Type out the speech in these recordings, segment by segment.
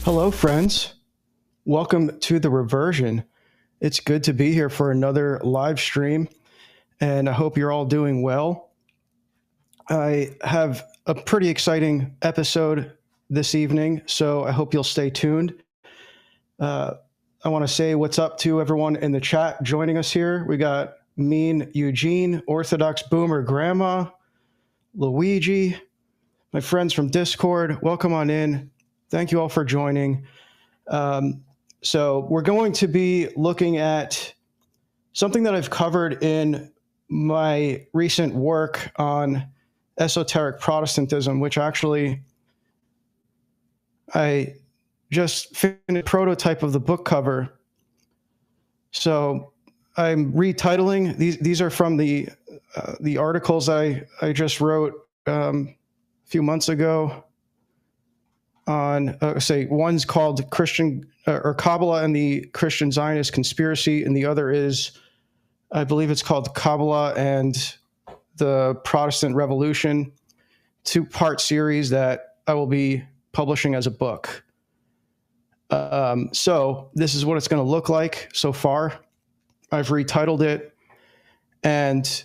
Hello, friends. Welcome to the Reversion. It's good to be here for another live stream, and I hope you're all doing well. I have a pretty exciting episode this evening, so I hope you'll stay tuned. Uh, I want to say what's up to everyone in the chat joining us here. We got Mean Eugene, Orthodox Boomer Grandma, Luigi, my friends from Discord. Welcome on in. Thank you all for joining. So we're going to be looking at something that I've covered in my recent work on esoteric Protestantism, which actually I just finished a prototype of the book cover. So I'm retitling these are from the articles I just wrote a few months ago on say one's called Christian or Kabbalah and the Christian Zionist Conspiracy, and the other is, I believe it's called Kabbalah and the Protestant Revolution, two-part series that I will be publishing as a book. So this is what it's going to look like so far. I've retitled it, and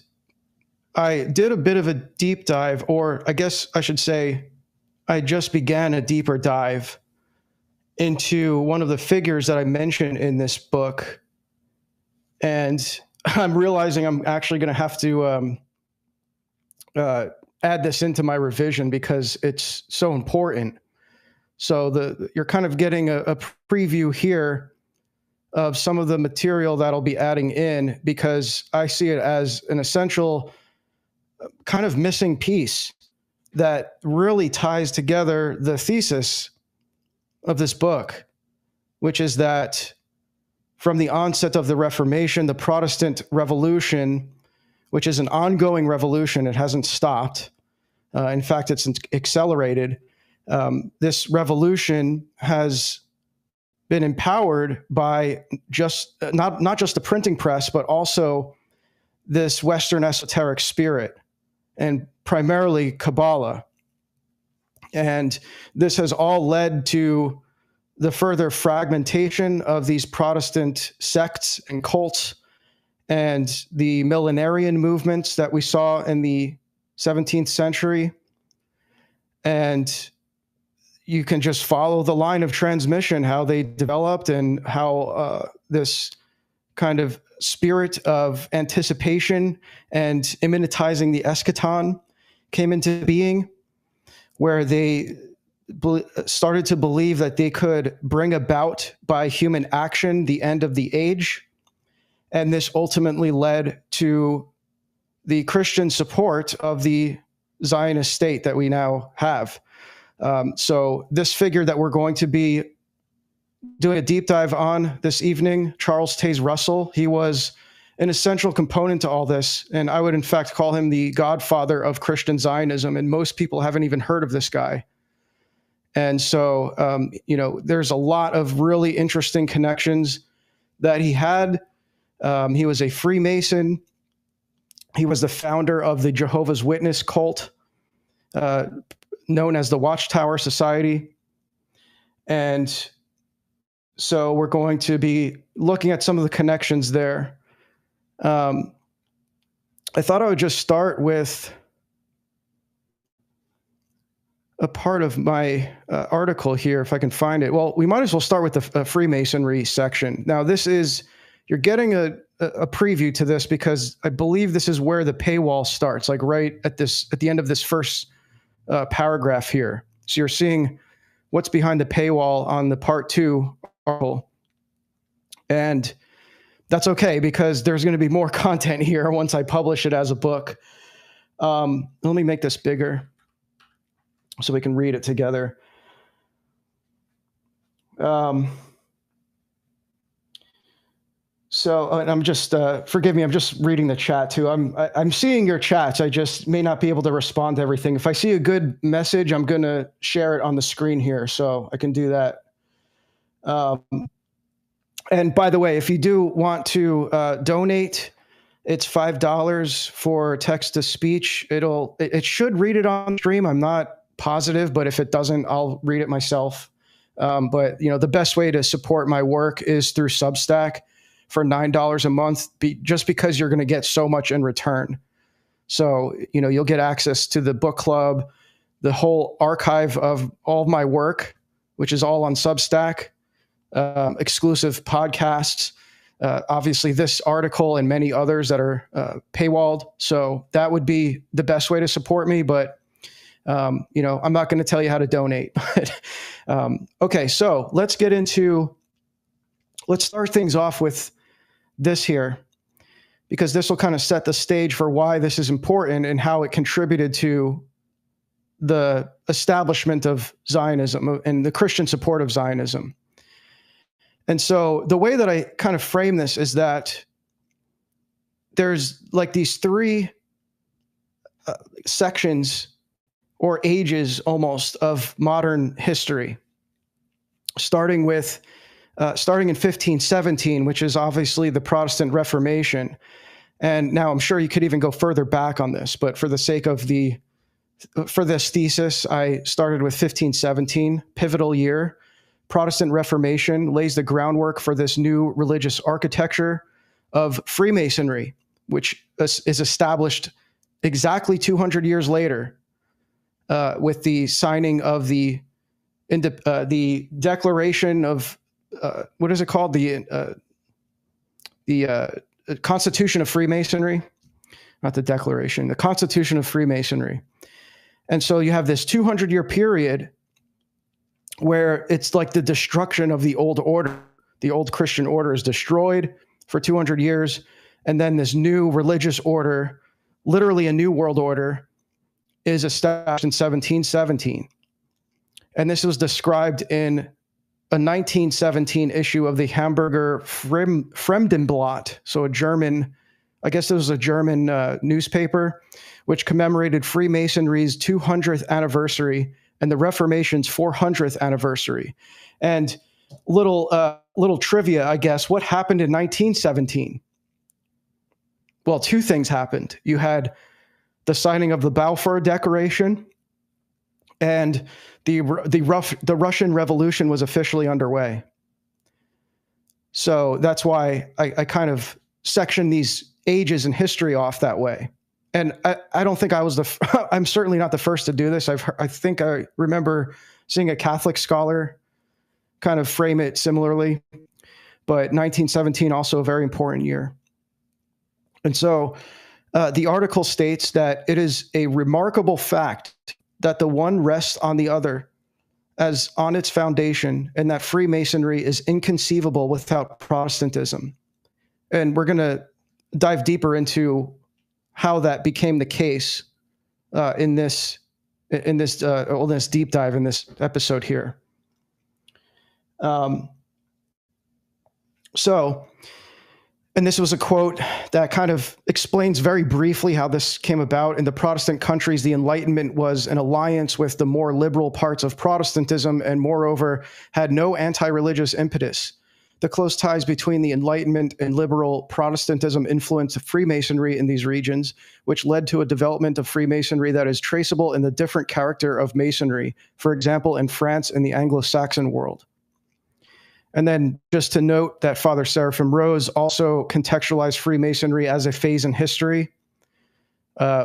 I did a bit of a deep dive, or I guess I should say I just began a deeper dive into one of the figures that I mentioned in this book. And I'm realizing I'm actually going to have to add this into my revision because it's so important. So you're kind of getting a preview here of some of the material that I'll be adding in, because I see it as an essential kind of missing piece that really ties together the thesis of this book, which is that from the onset of the Reformation, the Protestant Revolution, which is an ongoing revolution, it hasn't stopped. In fact, it's accelerated. This revolution has been empowered by not just the printing press, but also this Western esoteric spirit, and primarily Kabbalah. And this has all led to the further fragmentation of these Protestant sects and cults and the millenarian movements that we saw in the 17th century. And you can just follow the line of transmission, how they developed and how this kind of spirit of anticipation and immanentizing the eschaton came into being, where they started to believe that they could bring about by human action the end of the age. And this ultimately led to the Christian support of the Zionist state that we now have. So this figure that we're going to be doing a deep dive on this evening, Charles Taze Russell, he was an essential component to all this. And I would, in fact, call him the godfather of Christian Zionism. And most people haven't even heard of this guy. And so, there's a lot of really interesting connections that he had. He was a Freemason. He was the founder of the Jehovah's Witness cult, known as the Watchtower Society. And so we're going to be looking at some of the connections there. I thought I would just start with a part of my article here, if I can find it. Well, we might as well start with the Freemasonry section. Now, you're getting a preview to this because I believe this is where the paywall starts, like right at the end of this first paragraph here. So you're seeing what's behind the paywall on the part 2 article. And that's okay, because there's going to be more content here once I publish it as a book. Let me make this bigger so we can read it together. So, and I'm just, forgive me, I'm just reading the chat too. I'm seeing your chats. I just may not be able to respond to everything. If I see a good message, I'm going to share it on the screen here, so I can do that. And by the way, if you do want to donate, it's $5 for text to speech. It should read it on stream. I'm not positive, but if it doesn't, I'll read it myself. But the best way to support my work is through Substack for $9 a month, just because you're going to get so much in return. So, you'll get access to the book club, the whole archive of all of my work, which is all on Substack, exclusive podcasts, obviously this article and many others that are paywalled. So that would be the best way to support me. But, I'm not going to tell you how to donate. Okay, so let's start things off with this here, because this will kind of set the stage for why this is important and how it contributed to the establishment of Zionism and the Christian support of Zionism. And so the way that I kind of frame this is that there's like these three sections or ages almost of modern history, starting in 1517, which is obviously the Protestant Reformation. And now I'm sure you could even go further back on this, but for the sake of for this thesis, I started with 1517, pivotal year. Protestant Reformation lays the groundwork for this new religious architecture of Freemasonry, which is established exactly 200 years later with the signing of the Declaration of what is it called? The Constitution of Freemasonry, not the Declaration, the Constitution of Freemasonry. And so you have this 200-year period where it's like the destruction of the old order. The old Christian order is destroyed for 200 years. And then this new religious order, literally a new world order, is established in 1717. And this was described in a 1917 issue of the Hamburger Fremdenblatt, so a German, I guess it was a German newspaper, which commemorated Freemasonry's 200th anniversary and the Reformation's 400th anniversary. And little trivia, I guess, what happened in 1917? Well, two things happened. You had the signing of the Balfour Declaration, and the Russian Revolution was officially underway. So that's why I kind of section these ages in history off that way. And I don't think I was I'm certainly not the first to do this. I think I remember seeing a Catholic scholar kind of frame it similarly, but 1917 also a very important year. And so the article states that it is a remarkable fact that the one rests on the other as on its foundation, and that Freemasonry is inconceivable without Protestantism. And we're going to dive deeper into how that became the case in this deep dive in this episode here. And this was a quote that kind of explains very briefly how this came about. In the Protestant countries, the Enlightenment was an alliance with the more liberal parts of Protestantism, and moreover, had no anti-religious impetus. The close ties between the Enlightenment and liberal Protestantism influenced Freemasonry in these regions, which led to a development of Freemasonry that is traceable in the different character of Masonry, for example, in France and the Anglo-Saxon world. And then just to note that Father Seraphim Rose also contextualized Freemasonry as a phase in history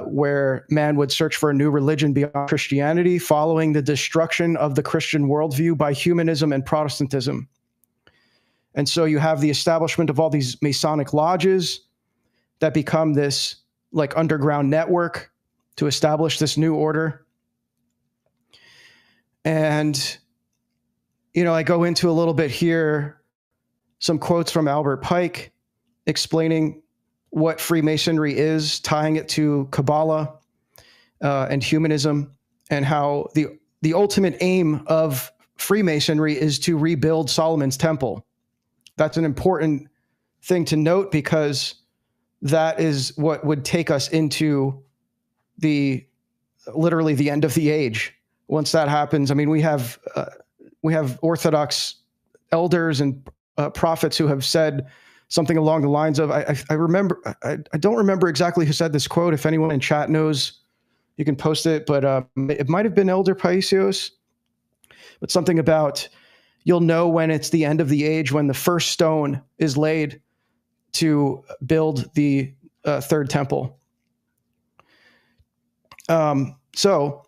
where man would search for a new religion beyond Christianity following the destruction of the Christian worldview by humanism and Protestantism. And so you have the establishment of all these Masonic lodges that become this like underground network to establish this new order. And I go into a little bit here, some quotes from Albert Pike explaining what Freemasonry is, tying it to Kabbalah and humanism, and how the ultimate aim of Freemasonry is to rebuild Solomon's temple. That's an important thing to note, because that is what would take us into literally the end of the age. Once that happens, I mean, we have Orthodox elders and prophets who have said something along the lines of, I don't remember exactly who said this quote. If anyone in chat knows, you can post it, but it might have been Elder Paisios, but something about you'll know when it's the end of the age, when the first stone is laid to build the third temple. So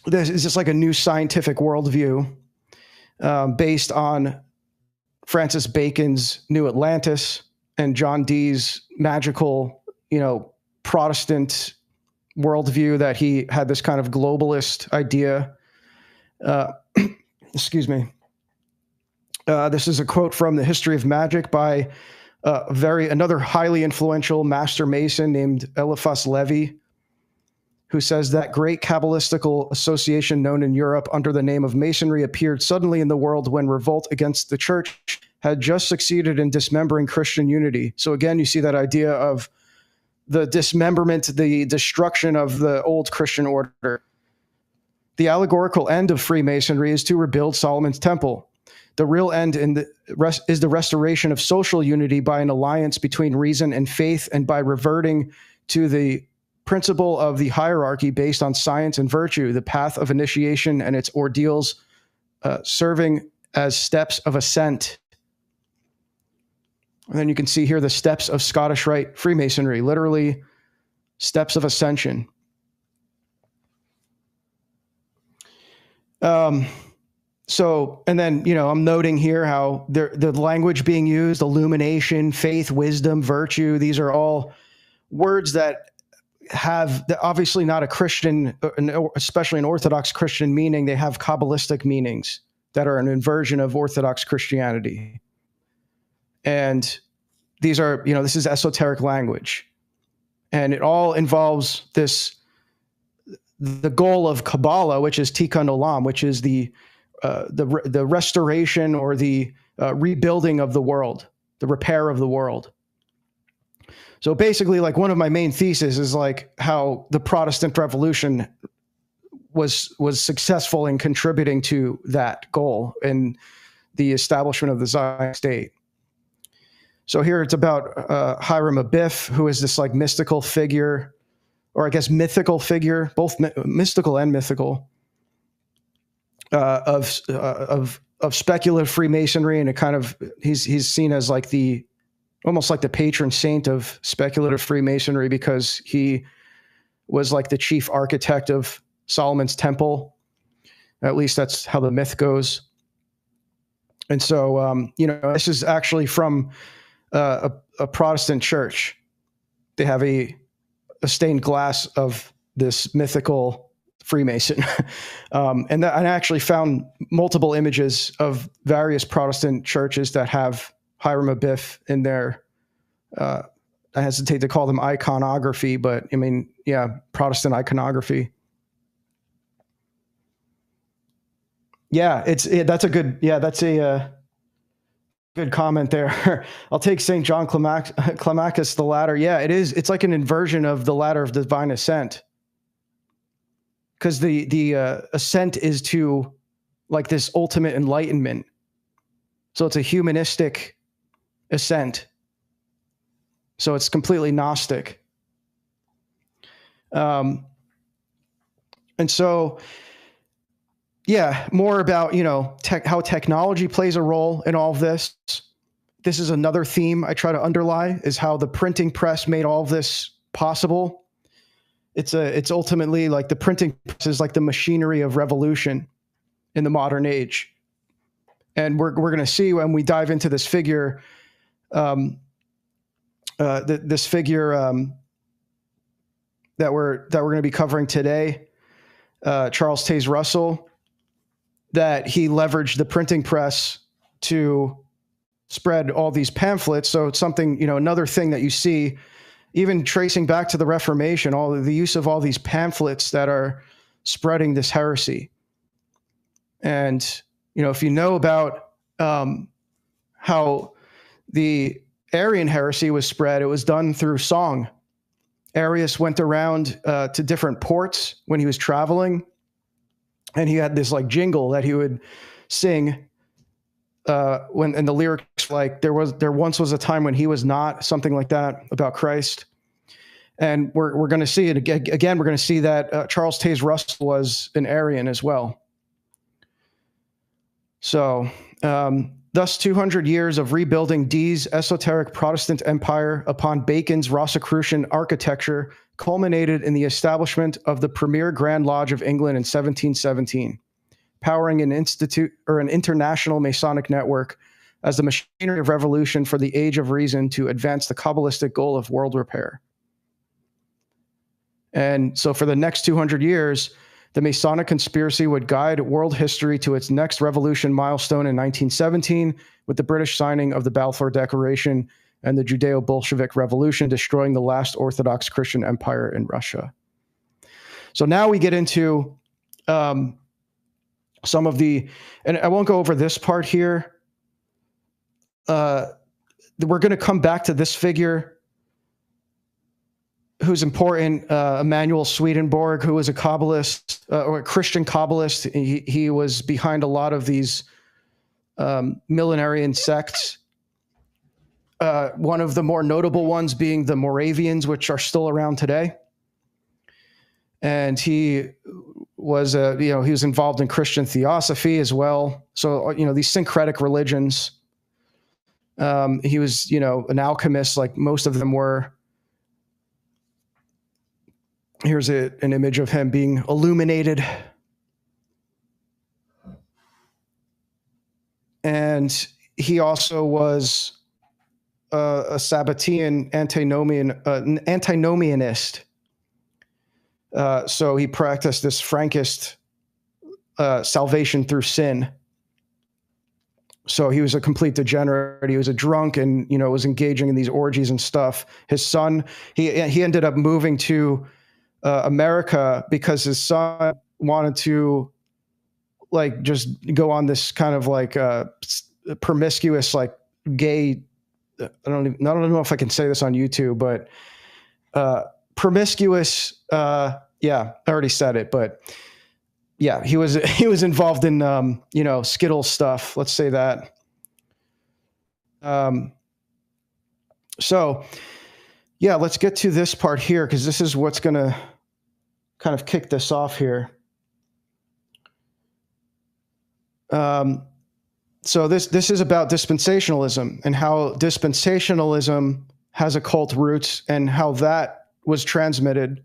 this is just like a new scientific worldview based on Francis Bacon's New Atlantis and John Dee's magical, Protestant worldview, that he had this kind of globalist idea. Excuse me. This is a quote from The History of Magic by another highly influential master mason named Eliphas Levi, who says that great Kabbalistical association known in Europe under the name of Masonry appeared suddenly in the world when revolt against the church had just succeeded in dismembering Christian unity. So again, you see that idea of the dismemberment, the destruction of the old Christian order. The allegorical end of Freemasonry is to rebuild Solomon's temple. The real end is the restoration of social unity by an alliance between reason and faith, and by reverting to the principle of the hierarchy based on science and virtue, the path of initiation and its ordeals serving as steps of ascent. And then you can see here the steps of Scottish Rite Freemasonry, literally steps of ascension. So, and then, I'm noting here how the language being used, illumination, faith, wisdom, virtue, these are all words that have obviously not a Christian, especially an Orthodox Christian meaning. They have Kabbalistic meanings that are an inversion of Orthodox Christianity. And these are, this is esoteric language. And it all involves the goal of Kabbalah, which is Tikkun Olam, which is the restoration or the rebuilding of the world, the repair of the world. So basically, like, one of my main theses is like how the Protestant Revolution was successful in contributing to that goal and the establishment of the Zionist state. So here it's about Hiram Abiff, who is this like mystical figure, or I guess mythical figure, both mystical and mythical, of speculative Freemasonry, and he's seen as like almost like the patron saint of speculative Freemasonry, because he was like the chief architect of Solomon's temple. At least that's how the myth goes. And so, this is actually from a Protestant church. They have a stained glass of this mythical Freemason. And I actually found multiple images of various Protestant churches that have Hiram Abiff in their, I hesitate to call them iconography, but I mean, yeah, Protestant iconography. Yeah, that's a good comment there. I'll take St. John Climacus the Ladder. Yeah, it is. It's like an inversion of the ladder of divine ascent, because the ascent is to like this ultimate enlightenment. So it's a humanistic ascent. So it's completely Gnostic. And so, yeah, more about, how technology plays a role in all of this. This is another theme I try to underlie, is how the printing press made all of this possible. It's ultimately like the printing press is like the machinery of revolution in the modern age. And we're going to see when we dive into this figure, this figure that we're going to be covering today, Charles Taze Russell, that he leveraged the printing press to spread all these pamphlets. So it's something, another thing that you see, even tracing back to the Reformation, all of the use of all these pamphlets that are spreading this heresy. And, if you know about how the Arian heresy was spread, it was done through song. Arius went around to different ports when he was traveling, and he had this like jingle that he would sing and the lyrics like there once was a time when he was not, something like that, about Christ. And we're going to see it again. We're going to see that Charles Taze Russell was an Arian as well. So, thus 200 years of rebuilding Dee's esoteric Protestant empire upon Bacon's Rosicrucian architecture culminated in the establishment of the premier Grand Lodge of England in 1717, powering an international Masonic network as the machinery of revolution for the age of reason to advance the Kabbalistic goal of world repair. And so for the next 200 years, the Masonic conspiracy would guide world history to its next revolution milestone in 1917 with the British signing of the Balfour Declaration and the Judeo-Bolshevik Revolution, destroying the last Orthodox Christian empire in Russia. So now we get into some of the, and I won't go over this part here. We're going to come back to this figure who's important, Emanuel Swedenborg, who was a Kabbalist, or a Christian Kabbalist. He was behind a lot of these millenarian sects. One of the more notable ones being the Moravians, which are still around today. And he was, he was involved in Christian theosophy as well. So, these syncretic religions. He was, an alchemist, like most of them were. Here's an image of him being illuminated. And he also was a Sabbatean antinomianist. So he practiced this Frankist salvation through sin. So he was a complete degenerate. He was a drunk and, was engaging in these orgies and stuff. His son, he ended up moving to America because his son wanted to just go on this kind of promiscuous, gay, I don't know if I can say this on YouTube, but promiscuous, yeah, I already said it, but yeah, he was involved in, Skittles stuff. Let's say that. So yeah, let's get to this part here, because this is what's going to kind of kick this off here. So this is about dispensationalism and how dispensationalism has occult roots and how that was transmitted.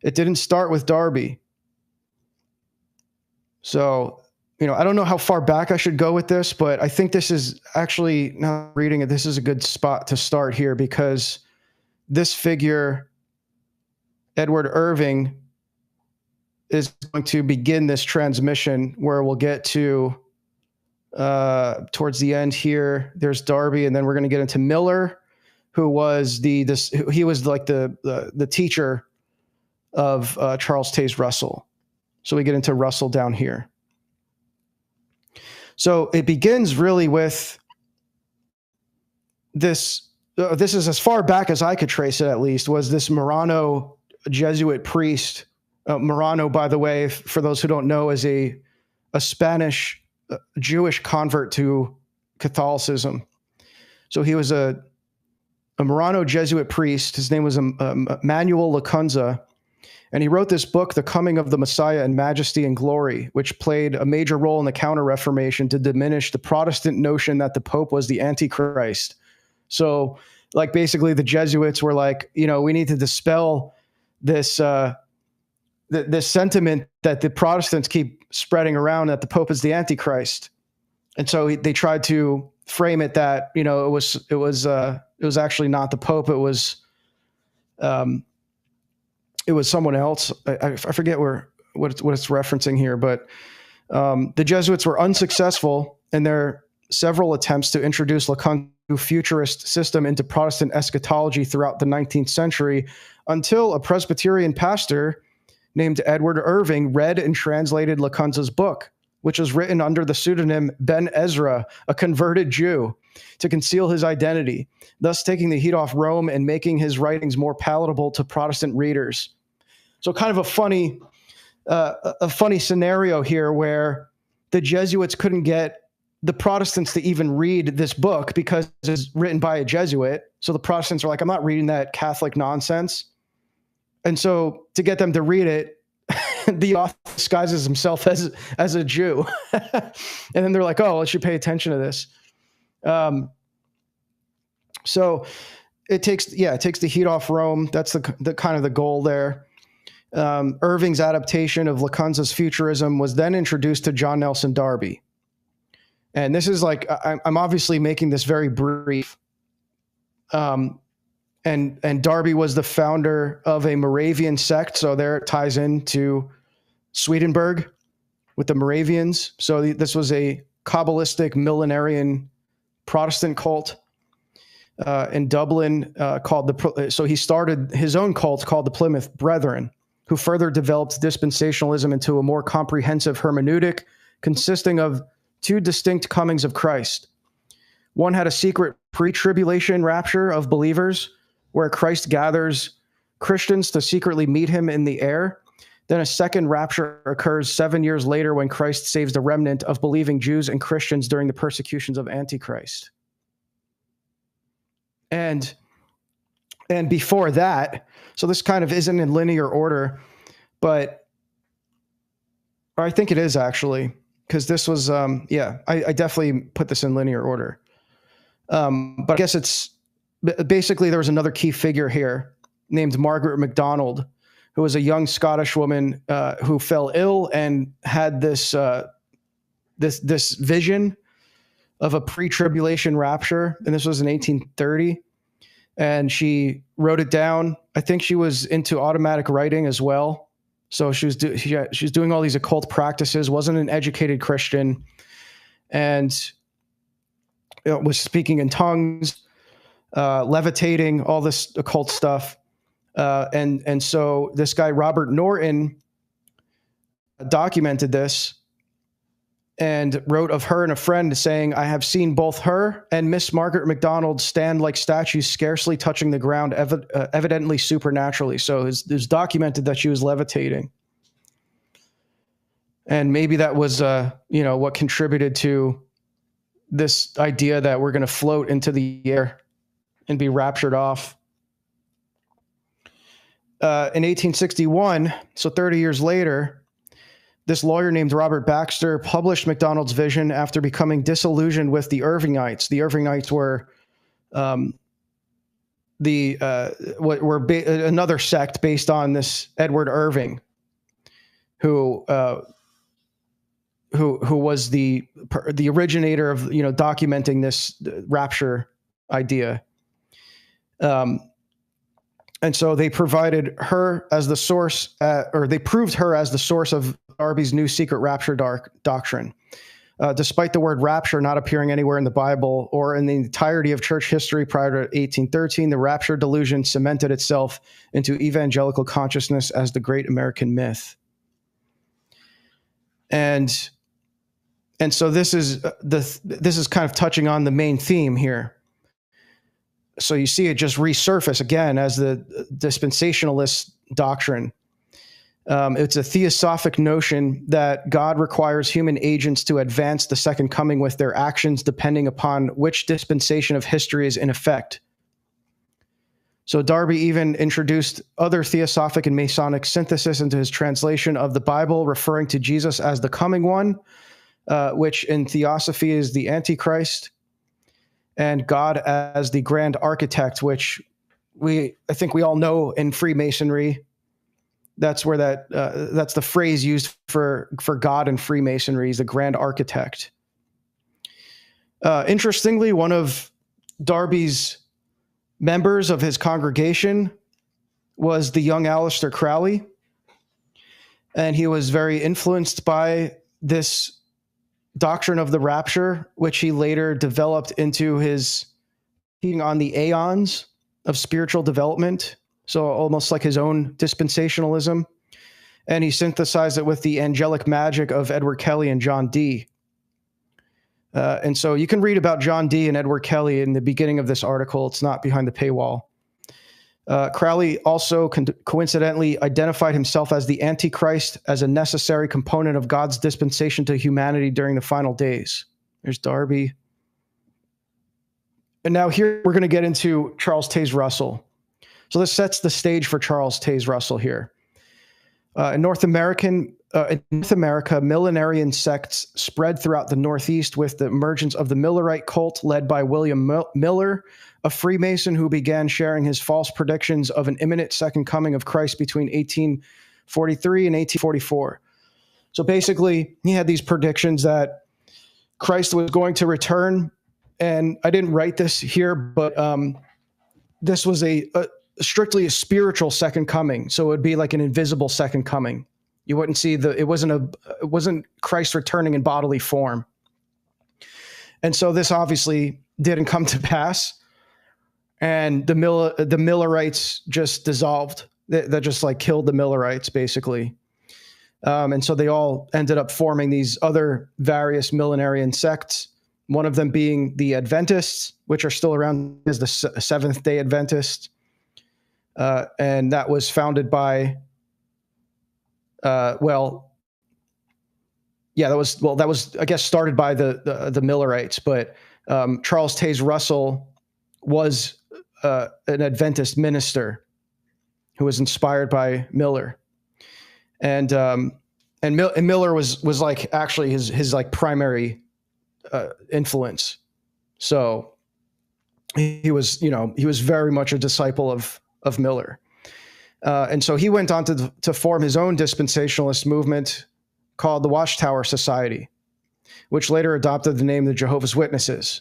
It didn't start with Darby. So, I don't know how far back I should go with this, but I think this is actually, now reading it, this is a good spot to start here, because this figure, Edward Irving, is going to begin this transmission where we'll get to towards the end here. There's Darby, and then we're going to get into Miller, who was he was like the teacher of Charles Taze Russell. So we get into Russell down here. So it begins really with this. This is as far back as I could trace it, at least, was this Marano Jesuit priest. Marano, by the way, for those who don't know, is a Spanish Jewish convert to Catholicism. So he was a Marano Jesuit priest. His name was Manuel Lacunza. And he wrote this book, The Coming of the Messiah in Majesty and Glory, which played a major role in the Counter-Reformation to diminish the Protestant notion that the Pope was the Antichrist. So, basically the Jesuits were we need to dispel this this sentiment that the Protestants keep spreading around, that the Pope is the Antichrist. And so they tried to frame it that, it was actually not the Pope. It was someone else. I forget what it's referencing here, but the Jesuits were unsuccessful in their several attempts to introduce Lacunza's futurist system into Protestant eschatology throughout the 19th century, until a Presbyterian pastor named Edward Irving read and translated Lacunza's book, which was written under the pseudonym Ben Ezra, a converted Jew, to conceal his identity, thus taking the heat off Rome and making his writings more palatable to Protestant readers. So kind of a funny scenario here, where the Jesuits couldn't get the Protestants to even read this book because it's written by a Jesuit. So the Protestants are like, I'm not reading that Catholic nonsense. And so to get them to read it, the author disguises himself as a Jew. And then they're like, oh, I should pay attention to this. So it takes the heat off Rome. That's the kind of the goal there. Irving's adaptation of Lacunza's futurism was then introduced to John Nelson Darby. And this is like, I'm obviously making this very brief. And Darby was the founder of a Moravian sect. So there it ties into Swedenborg with the Moravians. So this was a Kabbalistic millenarian Protestant cult in Dublin so he started his own cult called the Plymouth Brethren, who further developed dispensationalism into a more comprehensive hermeneutic consisting of two distinct comings of Christ. One had a secret pre-tribulation rapture of believers where Christ gathers Christians to secretly meet him in the air. Then a second rapture occurs 7 years later when Christ saves the remnant of believing Jews and Christians during the persecutions of Antichrist. And before that, so this kind of isn't in linear order, or I think it is actually, because this was, I definitely put this in linear order. But I guess it's basically there was another key figure here named Margaret MacDonald, who was a young Scottish woman who fell ill and had this vision of a pre-tribulation rapture, and this was in 1830. And she wrote it down. I think she was into automatic writing as well. So she was doing all these occult practices, wasn't an educated Christian, and was speaking in tongues, levitating, all this occult stuff. And so this guy, Robert Norton, documented this and wrote of her and a friend saying, I have seen both her and Miss Margaret MacDonald stand like statues, scarcely touching the ground, evidently supernaturally. So it's documented that she was levitating. And maybe that was, what contributed to this idea that we're going to float into the air and be raptured off. In 1861, so 30 years later, this lawyer named Robert Baxter published MacDonald's vision after becoming disillusioned with the Irvingites. The Irvingites were another sect based on this Edward Irving, who was the originator of documenting this rapture idea. And so they provided her as the source, or they proved her as the source of Darby's new secret rapture doctrine. Despite the word rapture not appearing anywhere in the Bible or in the entirety of church history prior to 1813, the rapture delusion cemented itself into evangelical consciousness as the great American myth. And so this is kind of touching on the main theme here. So you see it just resurface again as the dispensationalist doctrine. It's a theosophic notion that God requires human agents to advance the second coming with their actions depending upon which dispensation of history is in effect. So Darby even introduced other theosophic and Masonic synthesis into his translation of the Bible, referring to Jesus as the coming one, which in theosophy is the Antichrist, and God as the grand architect, which I think we all know in Freemasonry. That's where that's the phrase used for God in Freemasonry, is the grand architect. Interestingly, one of Darby's members of his congregation was the young Aleister Crowley, and he was very influenced by this doctrine of the rapture, which he later developed into his teaching on the aeons of spiritual development. So almost like his own dispensationalism. And he synthesized it with the angelic magic of Edward Kelly and John Dee. And so you can read about John Dee and Edward Kelly in the beginning of this article. It's not behind the paywall. Crowley also coincidentally identified himself as the Antichrist as a necessary component of God's dispensation to humanity during the final days. There's Darby. And now here we're going to get into Charles Taze Russell. So this sets the stage for Charles Taze Russell here. In North America, millenarian sects spread throughout the Northeast with the emergence of the Millerite cult led by William Miller, a Freemason who began sharing his false predictions of an imminent second coming of Christ between 1843 and 1844. So basically, he had these predictions that Christ was going to return. And I didn't write this here, but this was strictly a spiritual second coming. So it would be like an invisible second coming. You wouldn't see it wasn't Christ returning in bodily form. And so this obviously didn't come to pass. And the Millerites just dissolved. That just like killed the Millerites basically. And so they all ended up forming these other various millenarian sects, one of them being the Adventists, which are still around as the Seventh-day Adventists. And that was founded by, that was I guess started by the Millerites, but Charles Taze Russell was an Adventist minister who was inspired by Miller. And Miller was like actually his like primary influence. So he was very much a disciple of Miller. And so he went on to form his own dispensationalist movement called the Watchtower Society, which later adopted the name the Jehovah's Witnesses.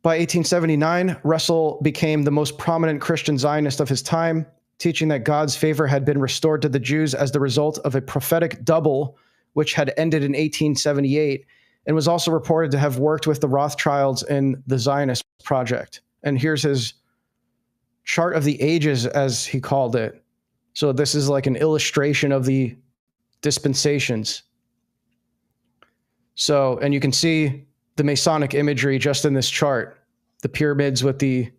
By 1879, Russell became the most prominent Christian Zionist of his time, teaching that God's favor had been restored to the Jews as the result of a prophetic double, which had ended in 1878, and was also reported to have worked with the Rothschilds in the Zionist project. And here's his chart of the ages, as he called it. So this is like an illustration of the dispensations. So, and you can see the Masonic imagery just in this chart, the pyramids with the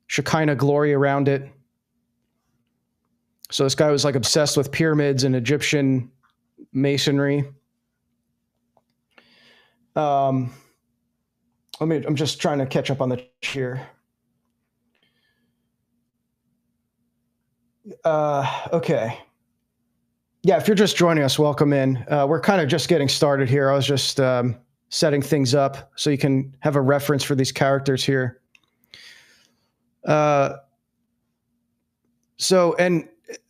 Shekinah glory around it. So this guy was like obsessed with pyramids and Egyptian masonry. I'm just trying to catch up on the here. Okay. Yeah, if you're just joining us, welcome in. We're kind of just getting started here. I was just setting things up so you can have a reference for these characters here.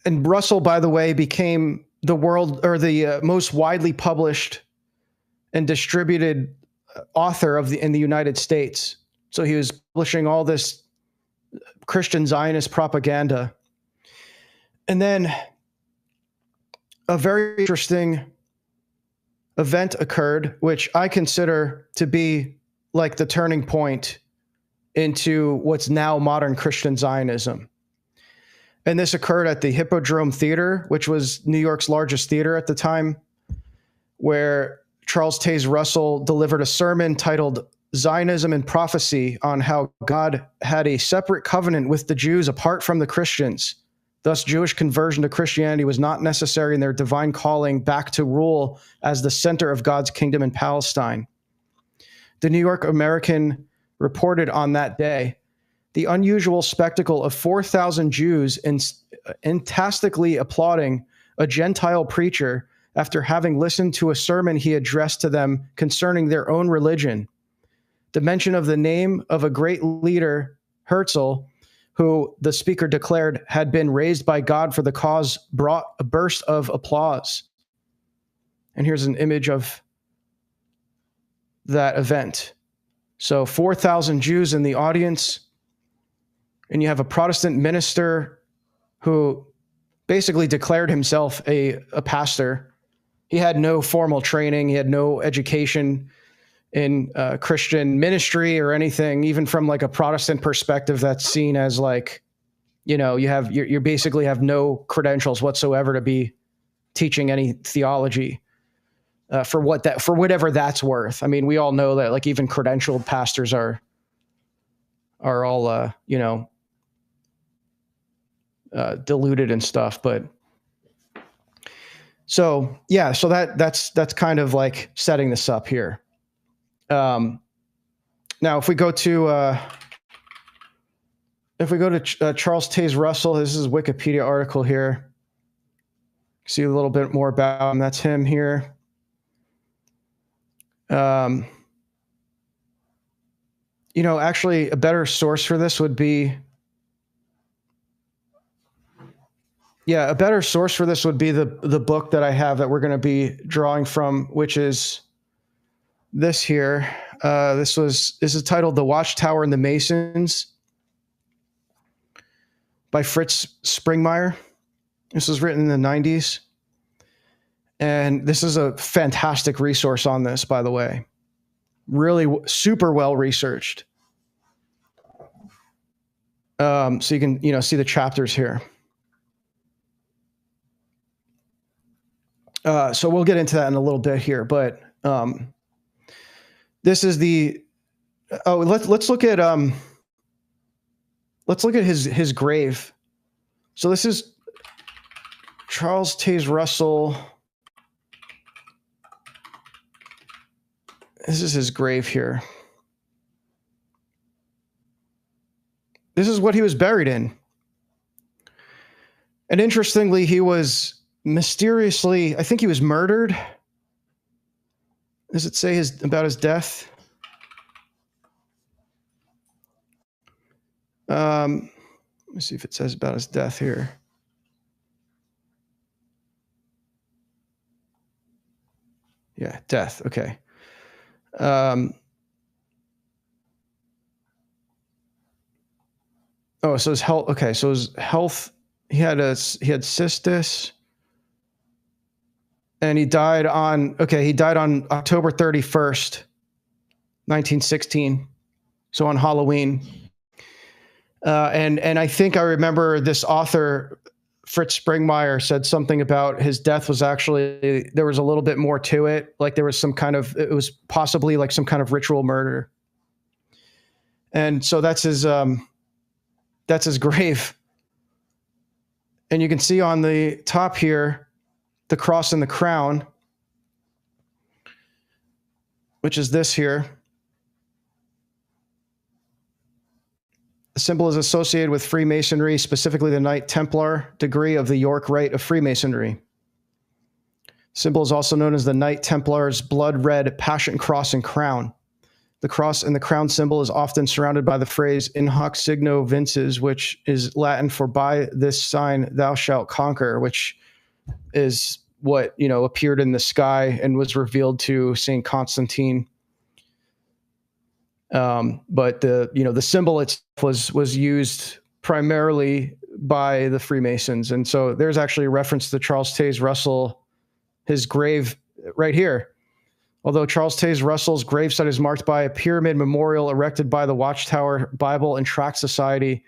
And Russell, by the way, became the most widely published and distributed author in the United States. So he was publishing all this Christian Zionist propaganda. And then a very interesting event occurred, which I consider to be like the turning point into what's now modern Christian Zionism. And this occurred at the Hippodrome Theater, which was New York's largest theater at the time, where Charles Taze Russell delivered a sermon titled Zionism and Prophecy on how God had a separate covenant with the Jews apart from the Christians. Thus, Jewish conversion to Christianity was not necessary in their divine calling back to rule as the center of God's kingdom in Palestine. The New York American reported on that day the unusual spectacle of 4,000 Jews enthusiastically applauding a Gentile preacher after having listened to a sermon he addressed to them concerning their own religion. The mention of the name of a great leader, Herzl, who the speaker declared had been raised by God for the cause, brought a burst of applause. And here's an image of that event. So 4,000 Jews in the audience, and you have a Protestant minister who basically declared himself a pastor. He had no formal training. He had no education in Christian ministry or anything, even from like a Protestant perspective. That's seen as like, you basically have no credentials whatsoever to be teaching any theology for whatever that's worth. I mean, we all know that like even credentialed pastors are all diluted and stuff. But so that's kind of like setting this up here. Now, if we go to Charles Taze Russell, this is a Wikipedia article here. See a little bit more about him. That's him here. Actually, a better source for this would be, the book that I have that we're going to be drawing from, which is this here. This is titled "The Watchtower and the Masons" by Fritz Springmeier. This was written in the 90s. And this is a fantastic resource on this, by the way. Really super well researched. So you can, see the chapters here. So we'll get into that in a little bit here, but this is let's look at his grave. So this is Charles Taze Russell. This is his grave here. This is what he was buried in. And interestingly, he was mysteriously, I think he was murdered. Does it say about his death? Let me see if it says about his death here. Yeah, death. Okay. So his health. Okay, so his health. He had cystis, and he died on October 31st, 1916. So on Halloween. And I think I remember this author, Fritz Springmeier, said something about his death was actually, there was a little bit more to it. Like there was it was possibly like some kind of ritual murder. And so that's his grave. And you can see on the top here, the cross and the crown, which is this here. The symbol is associated with Freemasonry, specifically the Knight Templar degree of the York Rite of Freemasonry. The symbol is also known as the Knight Templar's blood red passion cross and crown. The cross and the crown symbol is often surrounded by the phrase "in hoc signo vinces," which is Latin for "by this sign thou shalt conquer," which is what appeared in the sky and was revealed to Saint Constantine. But the symbol itself was used primarily by the Freemasons. And so there's actually a reference to Charles Taze Russell, his grave right here. Although Charles Taze Russell's gravesite is marked by a pyramid memorial erected by the Watchtower Bible and Tract Society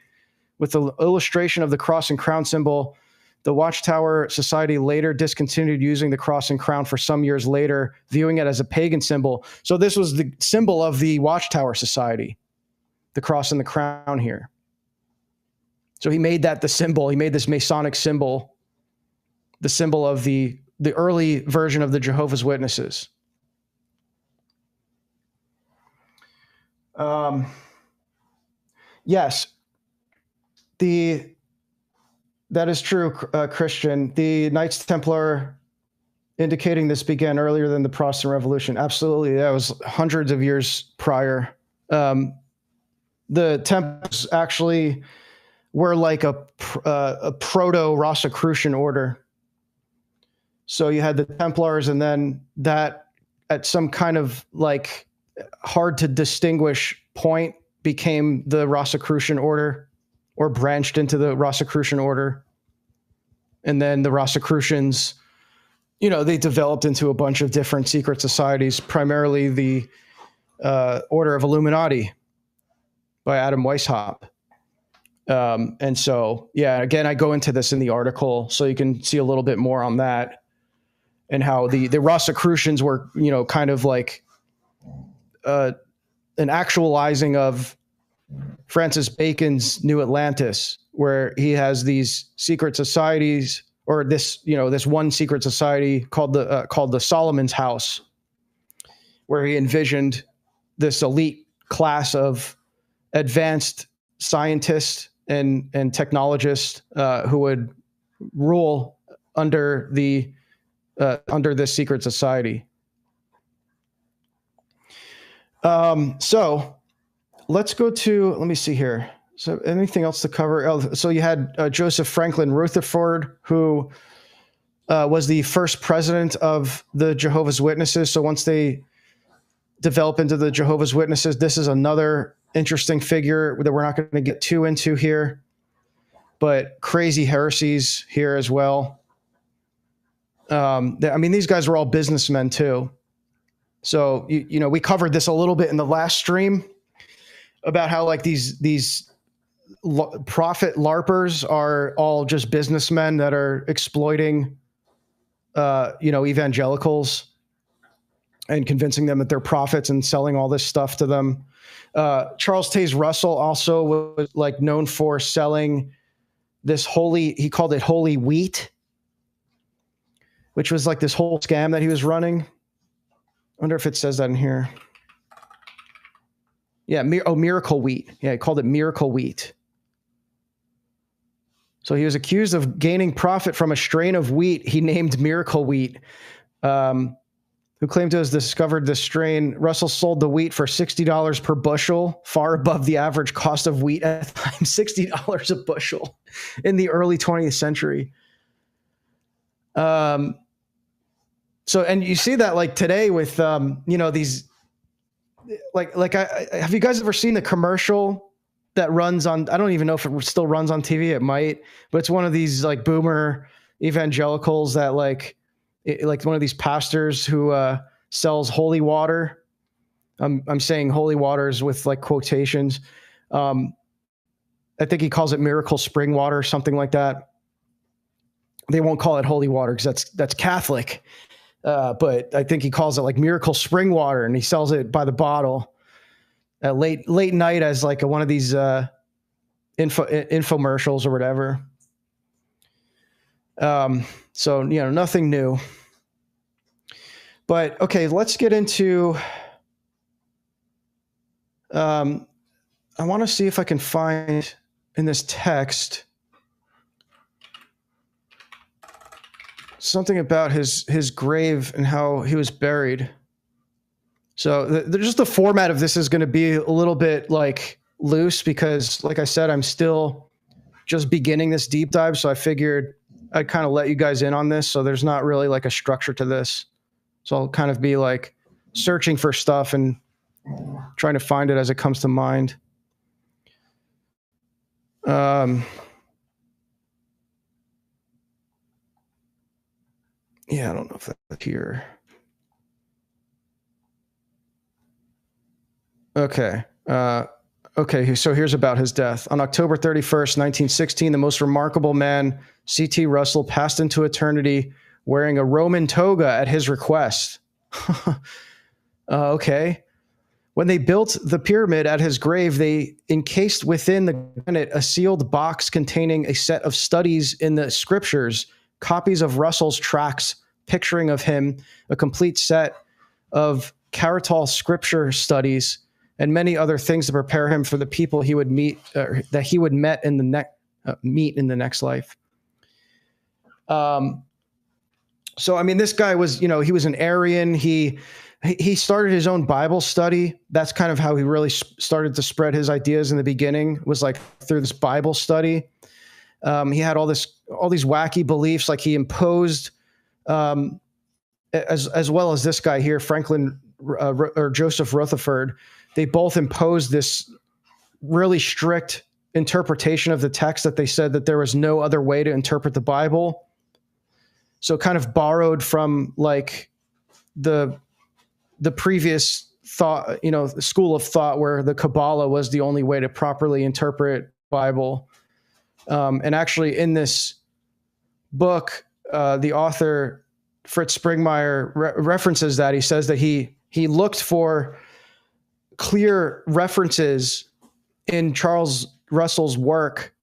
with the illustration of the cross and crown symbol, the Watchtower Society later discontinued using the cross and crown for some years later, viewing it as a pagan symbol. So this was the symbol of the Watchtower Society, the cross and the crown here. So he made that the symbol. He made this Masonic symbol, the symbol of the early version of the Jehovah's Witnesses. Yes, that is true, Christian. The Knights Templar indicating this began earlier than the Protestant Revolution. Absolutely, that was hundreds of years prior. The Templars actually were like a proto-Rosicrucian order. So you had the Templars, and then that at some kind of like hard to distinguish point became the Rosicrucian order, or branched into the Rosicrucian order. And then the Rosicrucians, they developed into a bunch of different secret societies, primarily the Order of Illuminati by Adam Weishaupt. And so, again, I go into this in the article so you can see a little bit more on that and how the Rosicrucians were, kind of like an actualizing of Francis Bacon's New Atlantis, where he has these secret societies, or this one secret society called the Solomon's House, where he envisioned this elite class of advanced scientists and technologists who would rule under this secret society. So let's go to, let me see here. So anything else to cover? Oh, so you had Joseph Franklin Rutherford, who was the first president of the Jehovah's Witnesses. So once they develop into the Jehovah's Witnesses, this is another interesting figure that we're not going to get too into here, but crazy heresies here as well. I mean, these guys were all businessmen too. So, you know, we covered this a little bit in the last stream about how like these profit LARPers are all just businessmen that are exploiting, you know, evangelicals and convincing them that they're prophets and selling all this stuff to them. Charles Taze Russell also was like known for selling this he called it holy wheat, which was like this whole scam that he was running. I wonder if it says that in here. Yeah, miracle wheat. Yeah, he called it miracle wheat. So he was accused of gaining profit from a strain of wheat he named miracle wheat. Who claimed to have discovered this strain. Russell sold the wheat for $60 per bushel, far above the average cost of wheat at the time, $60 a bushel in the early 20th century. So, and you see that like today with, you know, these, have you guys ever seen the commercial that runs on, I don't even know if it still runs on TV, it might, but it's one of these like boomer evangelicals that like one of these pastors who sells holy water. I'm saying holy waters with like quotations. I think he calls it miracle spring water or something like that. They won't call it holy water because that's Catholic. But I think he calls it like miracle spring water, and he sells it by the bottle at late night as like one of these infomercials or whatever. So, you know, nothing new. But okay, let's get into, I want to see if I can find in this text something about his grave and how he was buried. So just the format of this is going to be a little bit like loose because, like I said, I'm still just beginning this deep dive. So I figured I'd kind of let you guys in on this. So there's not really like a structure to this. So I'll kind of be like searching for stuff and trying to find it as it comes to mind. Yeah, I don't know if that's here. Okay. Okay, so here's about his death. On October 31st, 1916, the most remarkable man, C.T. Russell, passed into eternity wearing a Roman toga at his request. Okay. When they built the pyramid at his grave, they encased within the granite a sealed box containing a set of studies in the scriptures, copies of Russell's tracts picturing of him, a complete set of Caratal scripture studies, and many other things to prepare him for the people he would meet, that he would meet in the next life. So, I mean, this guy was, you know, he was an Arian. He started his own Bible study. That's kind of how he really started to spread his ideas in the beginning, was like through this Bible study. He had all these wacky beliefs, like he imposed, as well as this guy here, Franklin or Joseph Rutherford. They both imposed this really strict interpretation of the text that they said that there was no other way to interpret the Bible. So kind of borrowed from like the previous thought, you know, school of thought where the Kabbalah was the only way to properly interpret Bible. And actually in this book, the author Fritz Springmeier references that. He says that he looked for clear references in Charles Russell's work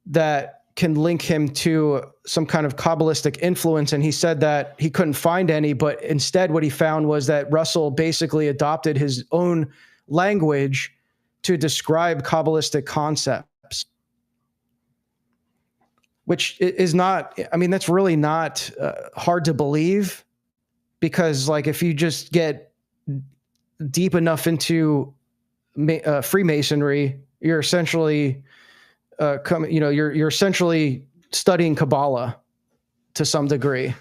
that can link him to some kind of Kabbalistic influence. And he said that he couldn't find any, but instead what he found was that Russell basically adopted his own language to describe Kabbalistic concepts. which is not, I mean, that's really not hard to believe, because like if you just get deep enough into Freemasonry, you're essentially you're essentially studying Kabbalah to some degree.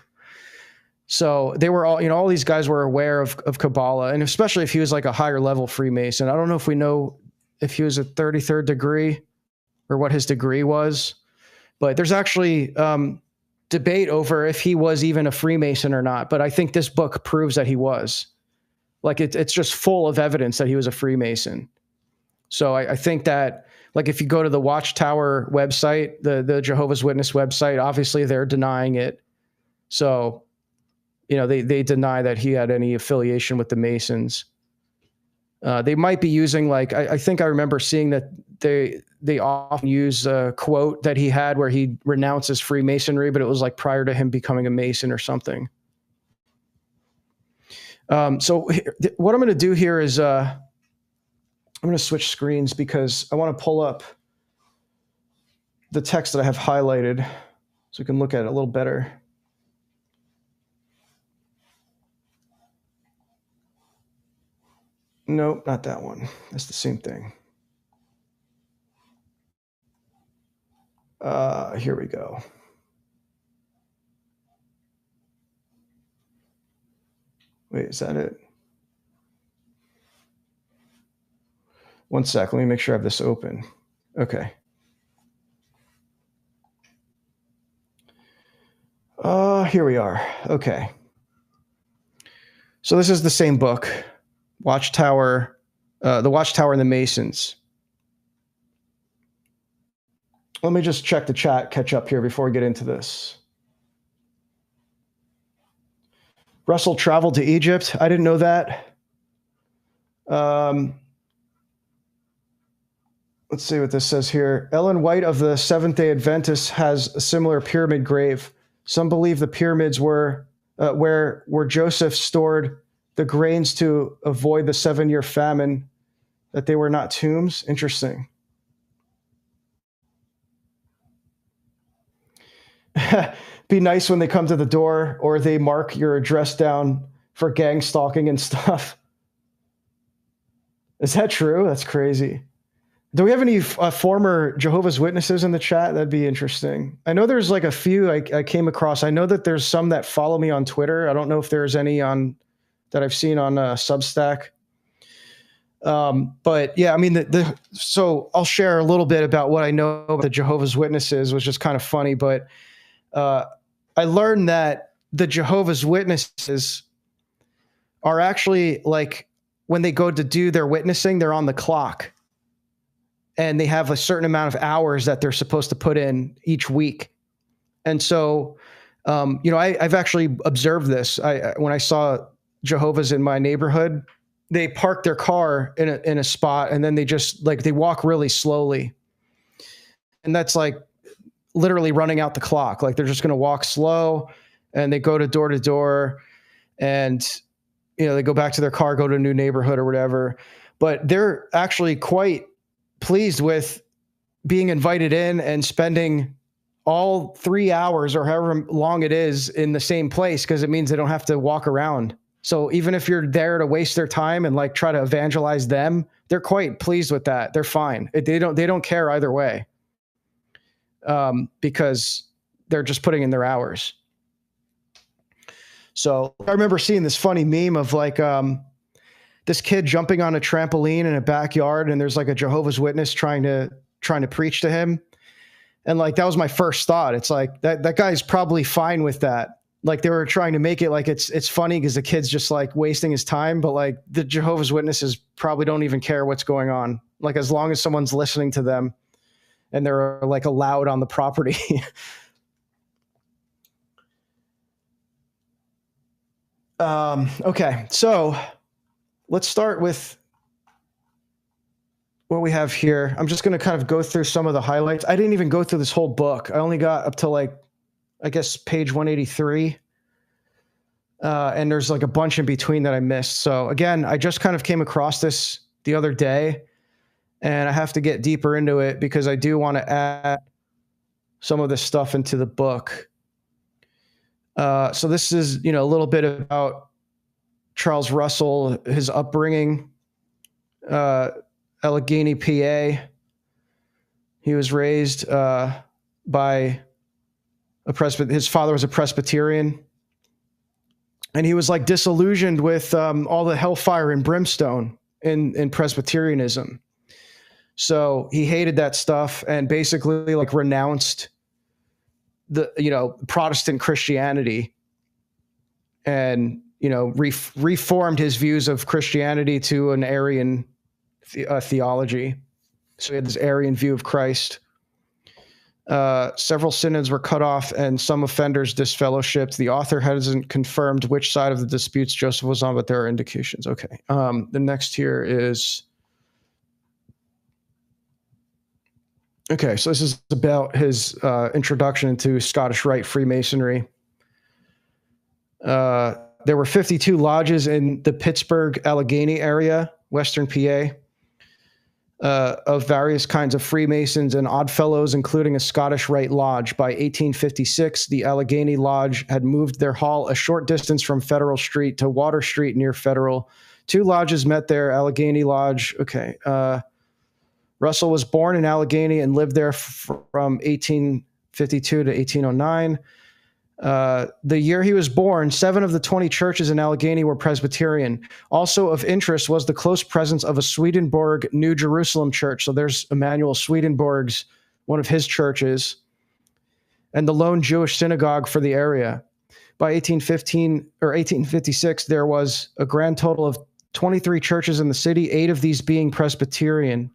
So they were all, all these guys were aware of Kabbalah, and especially if he was like a higher level Freemason. I don't know if we know if he was a 33rd degree or what his degree was, but there's actually debate over if he was even a Freemason or not. But I think this book proves that he was. Like it's just full of evidence that he was a Freemason. So I think that, like, if you go to the Watchtower website, the Jehovah's Witness website, obviously they're denying it. So, they deny that he had any affiliation with the Masons. They might be using, like, I think I remember seeing that they often use a quote that he had where he renounces Freemasonry, but it was like prior to him becoming a Mason or something. So what I'm going to do here is I'm going to switch screens because I want to pull up the text that I have highlighted so we can look at it a little better. Nope, not that one. That's the same thing. Here we go. Wait, is that it? One sec. Let me make sure I have this open. Okay. Here we are. Okay. So this is the same book, Watchtower, the Watchtower and the Masons. Let me just check the chat, catch up here before we get into this. Russell traveled to Egypt. I didn't know that. Let's see what this says here. Ellen White of the Seventh-day Adventists has a similar pyramid grave. Some believe the pyramids were where Joseph stored the grains to avoid the 7-year famine, that they were not tombs. Interesting. Be nice when they come to the door or they mark your address down for gang stalking and stuff. Is that true? That's crazy. Do we have any former Jehovah's Witnesses in the chat? That'd be interesting. I know there's like a few I came across. I know that there's some that follow me on Twitter. I don't know if there's any that I've seen on Substack. But yeah, I mean, so I'll share a little bit about what I know about the Jehovah's Witnesses, which is kind of funny. But I learned that the Jehovah's Witnesses are actually, like, when they go to do their witnessing, they're on the clock. And they have a certain amount of hours that they're supposed to put in each week. And so, I've actually observed this. When I saw Jehovah's in my neighborhood, they park their car in a spot, and then they just, like, they walk really slowly. And that's like literally running out the clock. Like, they're just going to walk slow, and they go to door, and, they go back to their car, go to a new neighborhood or whatever. But they're actually quite pleased with being invited in and spending all 3 hours or however long it is in the same place, because it means they don't have to walk around. So even if you're there to waste their time and, like, try to evangelize them, they're quite pleased with that. They're fine. They don't care either way, because they're just putting in their hours. So I remember seeing this funny meme of, like, this kid jumping on a trampoline in a backyard, and there's like a Jehovah's Witness trying to preach to him. And, like, that was my first thought. It's like that guy's probably fine with that. Like, they were trying to make it like it's funny because the kid's just, like, wasting his time, but, like, the Jehovah's Witnesses probably don't even care what's going on. Like, as long as someone's listening to them and they're, like, allowed on the property. Okay, so let's start with what we have here. I'm just going to kind of go through some of the highlights. I didn't even go through this whole book. I only got up to, like, I guess, page 183. And there's, like, a bunch in between that I missed. So again, I just kind of came across this the other day, and I have to get deeper into it because I do want to add some of this stuff into the book. So this is, a little bit about Charles Russell, his upbringing, Allegheny, PA. He was raised by his father was a Presbyterian, and he was like disillusioned with all the hellfire and brimstone in Presbyterianism. So he hated that stuff and basically like renounced the Protestant Christianity, and reformed his views of Christianity to an Arian theology. So he had this Arian view of Christ. Several synods were cut off and some offenders disfellowshipped. The author hasn't confirmed which side of the disputes Joseph was on, but there are indications. Okay. The next here is... Okay, so this is about his introduction into Scottish Rite Freemasonry. There were 52 lodges in the Pittsburgh, Allegheny area, Western PA, of various kinds of Freemasons and Oddfellows, including a Scottish Rite Lodge. By 1856, the Allegheny Lodge had moved their hall a short distance from Federal Street to Water Street near Federal. 2 lodges met there, Allegheny Lodge. Okay. Russell was born in Allegheny and lived there from 1852 to 1809. The year he was born, 7 of the 20 churches in Allegheny were Presbyterian. Also of interest was the close presence of a Swedenborg New Jerusalem church. So there's Emanuel Swedenborg's, one of his churches, and the lone Jewish synagogue for the area. By 1815 or 1856, there was a grand total of 23 churches in the city, 8 of these being Presbyterian.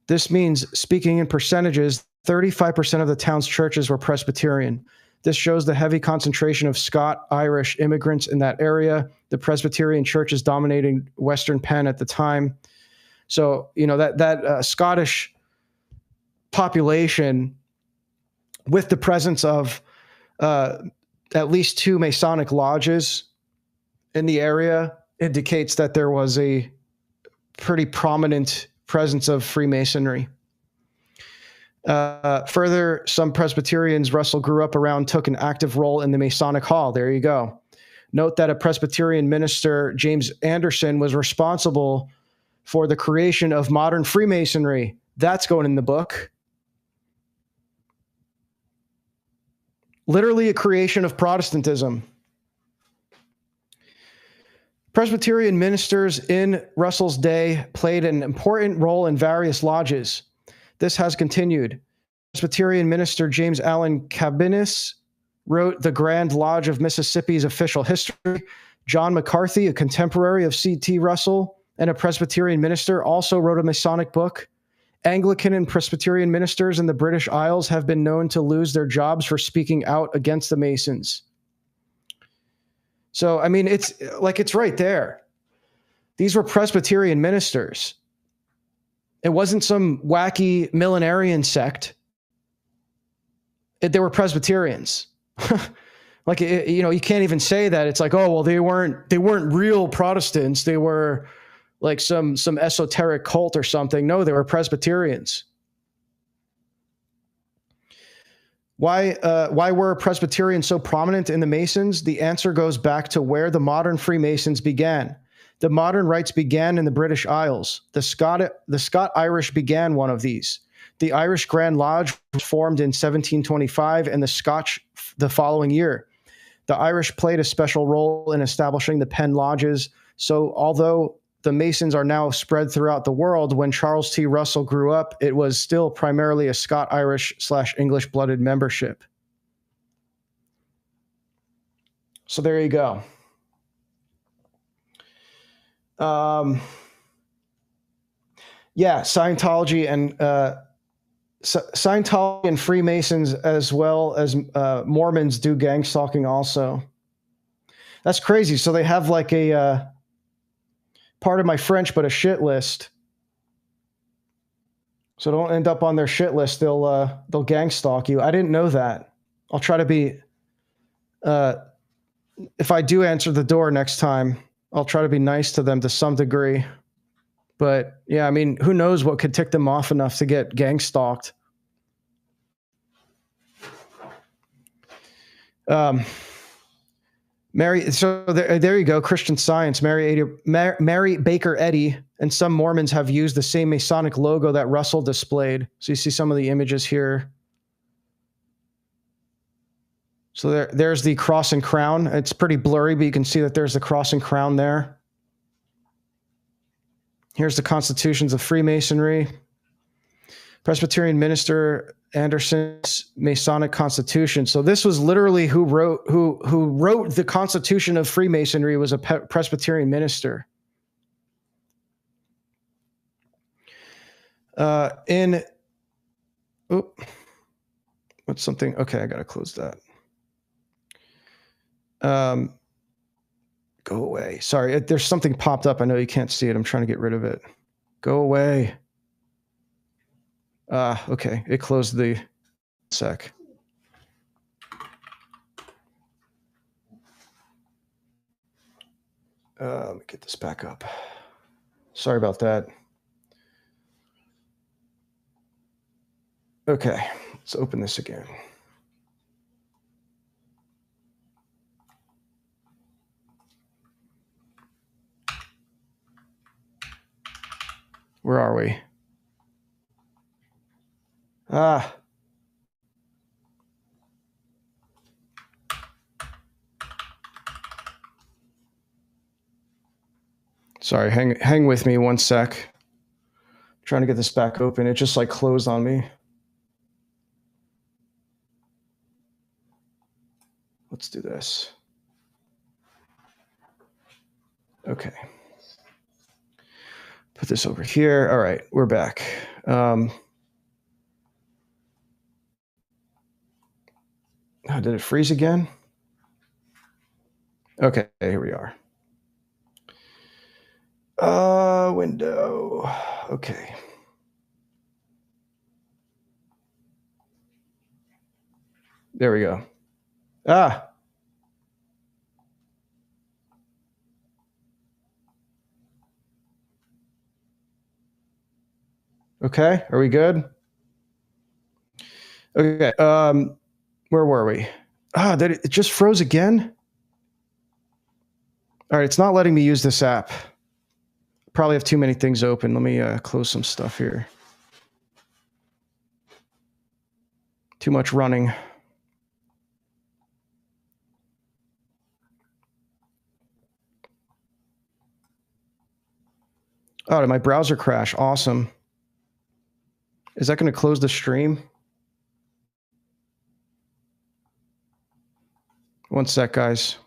This means, speaking in percentages, 35% of the town's churches were Presbyterian. This shows the heavy concentration of Scot-Irish immigrants in that area. The Presbyterian churches dominating Western Penn at the time. So, that Scottish population, with the presence of at least 2 Masonic lodges in the area, indicates that there was a pretty prominent presence of Freemasonry. Further, some Presbyterians Russell grew up around took an active role in the Masonic Hall. There you go. Note that a Presbyterian minister, James Anderson, was responsible for the creation of modern Freemasonry. That's going in the book. Literally a creation of Protestantism. Presbyterian ministers in Russell's day played an important role in various lodges. This has continued. Presbyterian minister James Allen Cabinis wrote The Grand Lodge of Mississippi's Official History. John McCarthy, a contemporary of C.T. Russell and a Presbyterian minister, also wrote a Masonic book. Anglican and Presbyterian ministers in the British Isles have been known to lose their jobs for speaking out against the Masons. So, I mean, it's right there. These were Presbyterian ministers. It wasn't some wacky millenarian sect. They were Presbyterians. You can't even say that. It's like, oh, well, they weren't real Protestants. They were like some esoteric cult or something. No, they were Presbyterians. Why were Presbyterians so prominent in the Masons? The answer goes back to where the modern Freemasons began. The modern rites began in the British Isles. The Scot-Irish began one of these. The Irish Grand Lodge was formed in 1725 and the Scotch the following year. The Irish played a special role in establishing the Penn Lodges. So although the Masons are now spread throughout the world, when Charles T. Russell grew up, it was still primarily a Scot-Irish/English-blooded membership. So there you go. Scientology and Freemasons, as well as Mormons, do gang stalking also. That's crazy. So they have like a part of my French, but a shit list. So don't end up on their shit list. They'll gang stalk you. I didn't know that. I'll try to be. If I do answer the door next time, I'll try to be nice to them to some degree. But yeah, I mean, who knows what could tick them off enough to get gang stalked? Um, Mary, so there you go. Christian Science. Mary Baker Eddy and some Mormons have used the same Masonic logo that Russell displayed. So you see some of the images here. So there's the cross and crown. It's pretty blurry, but you can see that there's the cross and crown there. Here's the constitutions of Freemasonry. Presbyterian minister Anderson's Masonic Constitution. So this was literally who wrote the Constitution of Freemasonry was a Presbyterian minister. What's something? Okay, I gotta close that. Go away. Sorry, there's something popped up. I know you can't see it. I'm trying to get rid of it. Go away. Okay, it closed the sec. Let me get this back up. Sorry about that. Okay, let's open this again. Where are we? Sorry, hang with me one sec. I'm trying to get this back open. It just like closed on me. Let's do this. Okay. Put this over here. All right, we're back. Did it freeze again? Okay, here we are. Window. Okay. There we go. Okay, are we good? Okay, where were we? It just froze again? All right, it's not letting me use this app. Probably have too many things open. Let me close some stuff here. Too much running. Oh, did my browser crash? Awesome. Is that going to close the stream? One sec, guys.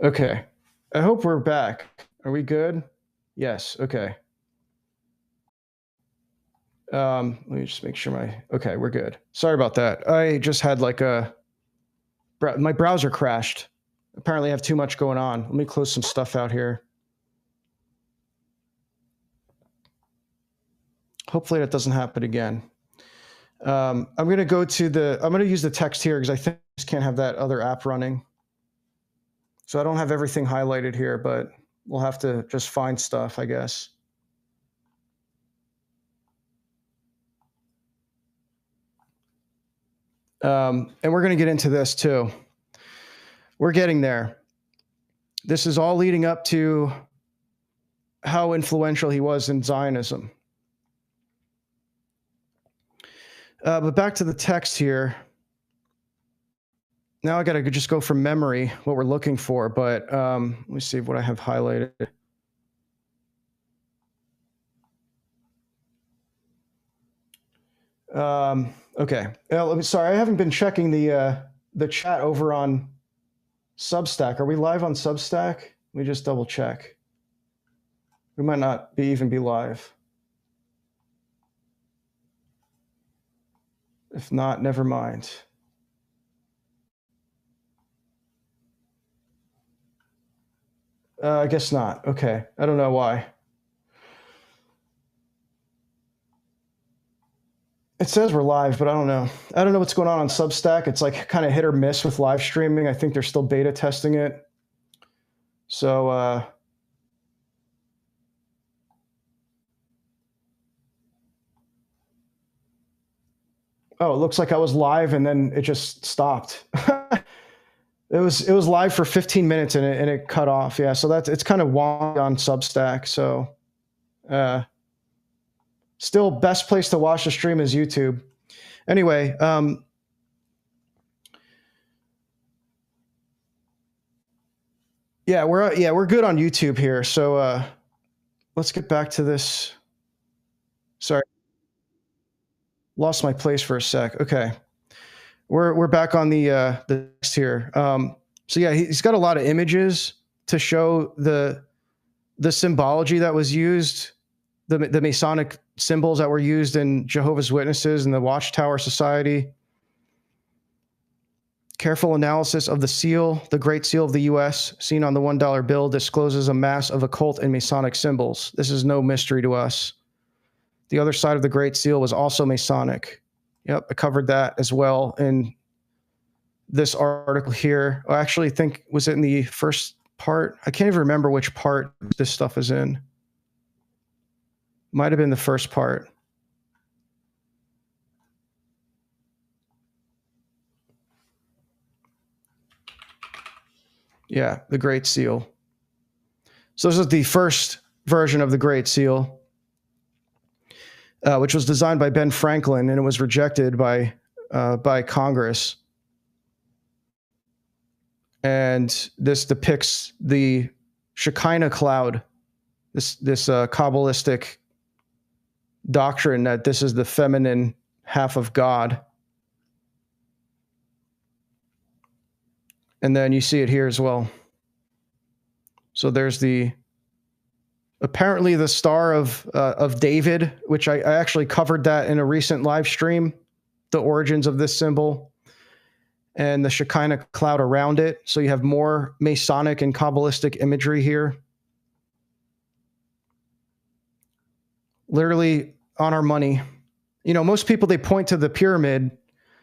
Okay. I hope we're back. Are we good? Yes. Okay. Let me just make sure okay, we're good. Sorry about that. I just had like my browser crashed. Apparently I have too much going on. Let me close some stuff out here. Hopefully that doesn't happen again. I'm going to use the text here because I think I just can't have that other app running. So I don't have everything highlighted here, but we'll have to just find stuff, I guess. And we're going to get into this too. We're getting there. This is all leading up to how influential he was in Zionism. But back to the text here. Now I got to just go from memory what we're looking for, but let me see what I have highlighted. Okay. Sorry, I haven't been checking the chat over on Substack. Are we live on Substack? Let me just double check. We might not even be live. If not, never mind. I guess not. Okay. I don't know why. It says we're live, but I don't know. I don't know what's going on Substack. It's like kind of hit or miss with live streaming. I think they're still beta testing it. So, oh, it looks like I was live and then it just stopped. It was live for 15 minutes and it cut off. Yeah, so it's kind of wonky on Substack. So, still best place to watch the stream is YouTube. Anyway, we're good on YouTube here. So let's get back to this. Sorry, lost my place for a sec. Okay, we're back on the text here. So yeah, he's got a lot of images to show the symbology that was used, the Masonic symbols that were used in Jehovah's Witnesses and the Watchtower Society. Careful analysis of the seal, the Great Seal of the U.S., seen on the $1 bill, discloses a mass of occult and Masonic symbols. This is no mystery to us. The other side of the Great Seal was also Masonic. Yep, I covered that as well in this article here. I actually think, was it in the first part? I can't even remember which part this stuff is in. Might have been the first part. Yeah, the Great Seal. So this is the first version of the Great Seal, which was designed by Ben Franklin, and it was rejected by Congress. And this depicts the Shekinah cloud, this Kabbalistic doctrine that this is the feminine half of God. And then you see it here as well. So there's apparently the Star of David, which I actually covered that in a recent live stream, the origins of this symbol, and the Shekinah cloud around it. So you have more Masonic and Kabbalistic imagery here. Literally on our money. You know, most people, they point to the pyramid.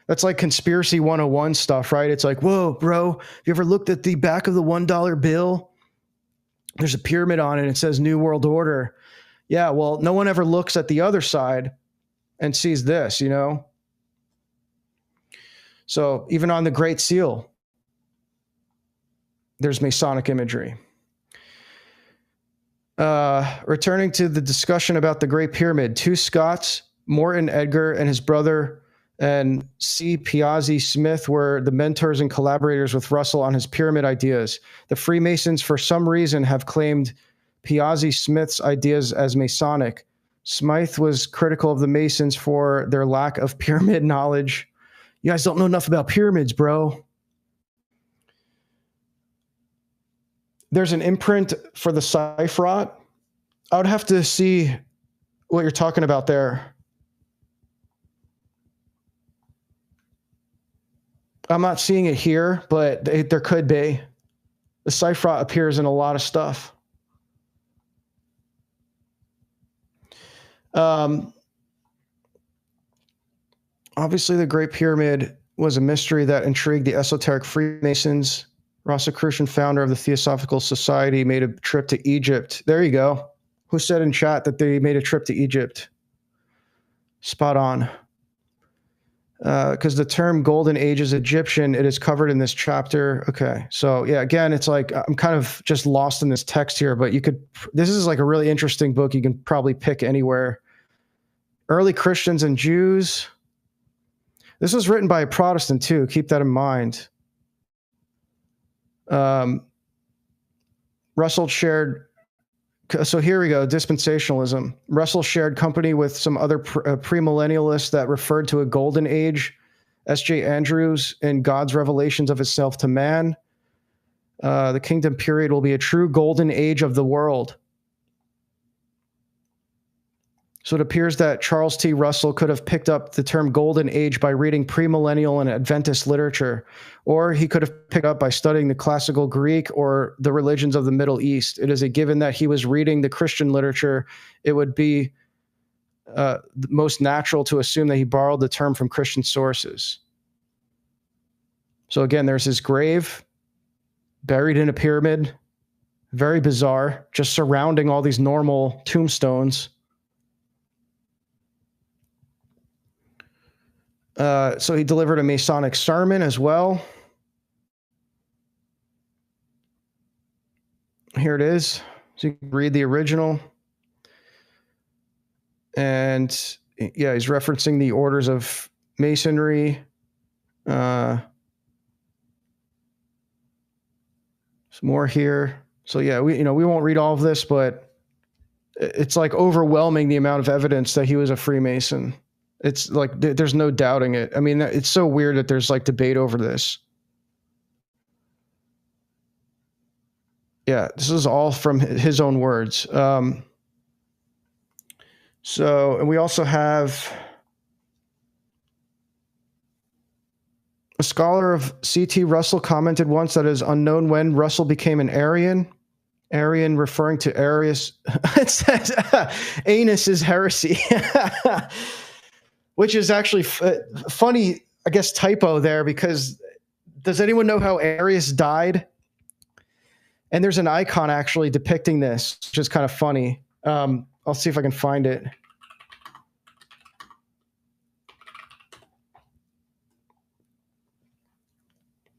That's like conspiracy 101 stuff, right? It's like, whoa, bro, have you ever looked at the back of the $1 bill? There's a pyramid on it. It says New World Order. Yeah, well, no one ever looks at the other side and sees this, you know? So even on the Great Seal, there's Masonic imagery. Returning to the discussion about the Great Pyramid, two Scots, Morton Edgar and his brother, and C. Piazzi Smith were the mentors and collaborators with Russell on his pyramid ideas. The Freemasons, for some reason, have claimed Piazzi Smith's ideas as Masonic. Smythe was critical of the Masons for their lack of pyramid knowledge. You guys don't know enough about pyramids, bro. There's an imprint for the Cyphrot. I would have to see what you're talking about there. I'm not seeing it here, but there could be. The Cyphrot appears in a lot of stuff. Obviously, the Great Pyramid was a mystery that intrigued the esoteric Freemasons. Rosicrucian, founder of the Theosophical Society, made a trip to Egypt. There you go. Who said in chat that they made a trip to Egypt? Spot on. Because the term Golden Age is Egyptian, it is covered in this chapter. Okay, so yeah, again, it's like I'm kind of just lost in this text here, but this is like a really interesting book you can probably pick anywhere. Early Christians and Jews. This was written by a Protestant too, keep that in mind. Um, Russell shared. So here we go, dispensationalism. Russell shared company with some other premillennialists that referred to a golden age. S.J. Andrews in God's revelations of himself to man. The kingdom period will be a true golden age of the world. So it appears that Charles T. Russell could have picked up the term golden age by reading premillennial and Adventist literature, or he could have picked up by studying the classical Greek or the religions of the Middle East. It is a given that he was reading the Christian literature. It would be most natural to assume that he borrowed the term from Christian sources. So again, there's his grave, buried in a pyramid, very bizarre, just surrounding all these normal tombstones. So he delivered a Masonic sermon as well. Here it is. So you can read the original. And yeah, he's referencing the orders of Masonry. Some more here. So yeah, we won't read all of this, but it's like overwhelming the amount of evidence that he was a Freemason. It's like there's no doubting it. I mean, it's so weird that there's like debate over this. Yeah, this is all from his own words. And we also have a scholar of C.T. Russell commented once that it is unknown when Russell became an Arian. Arian referring to Arius. It says anus is heresy. Which is actually funny, I guess, typo there, because does anyone know how Arius died? And there's an icon actually depicting this, which is kind of funny. I'll see if I can find it.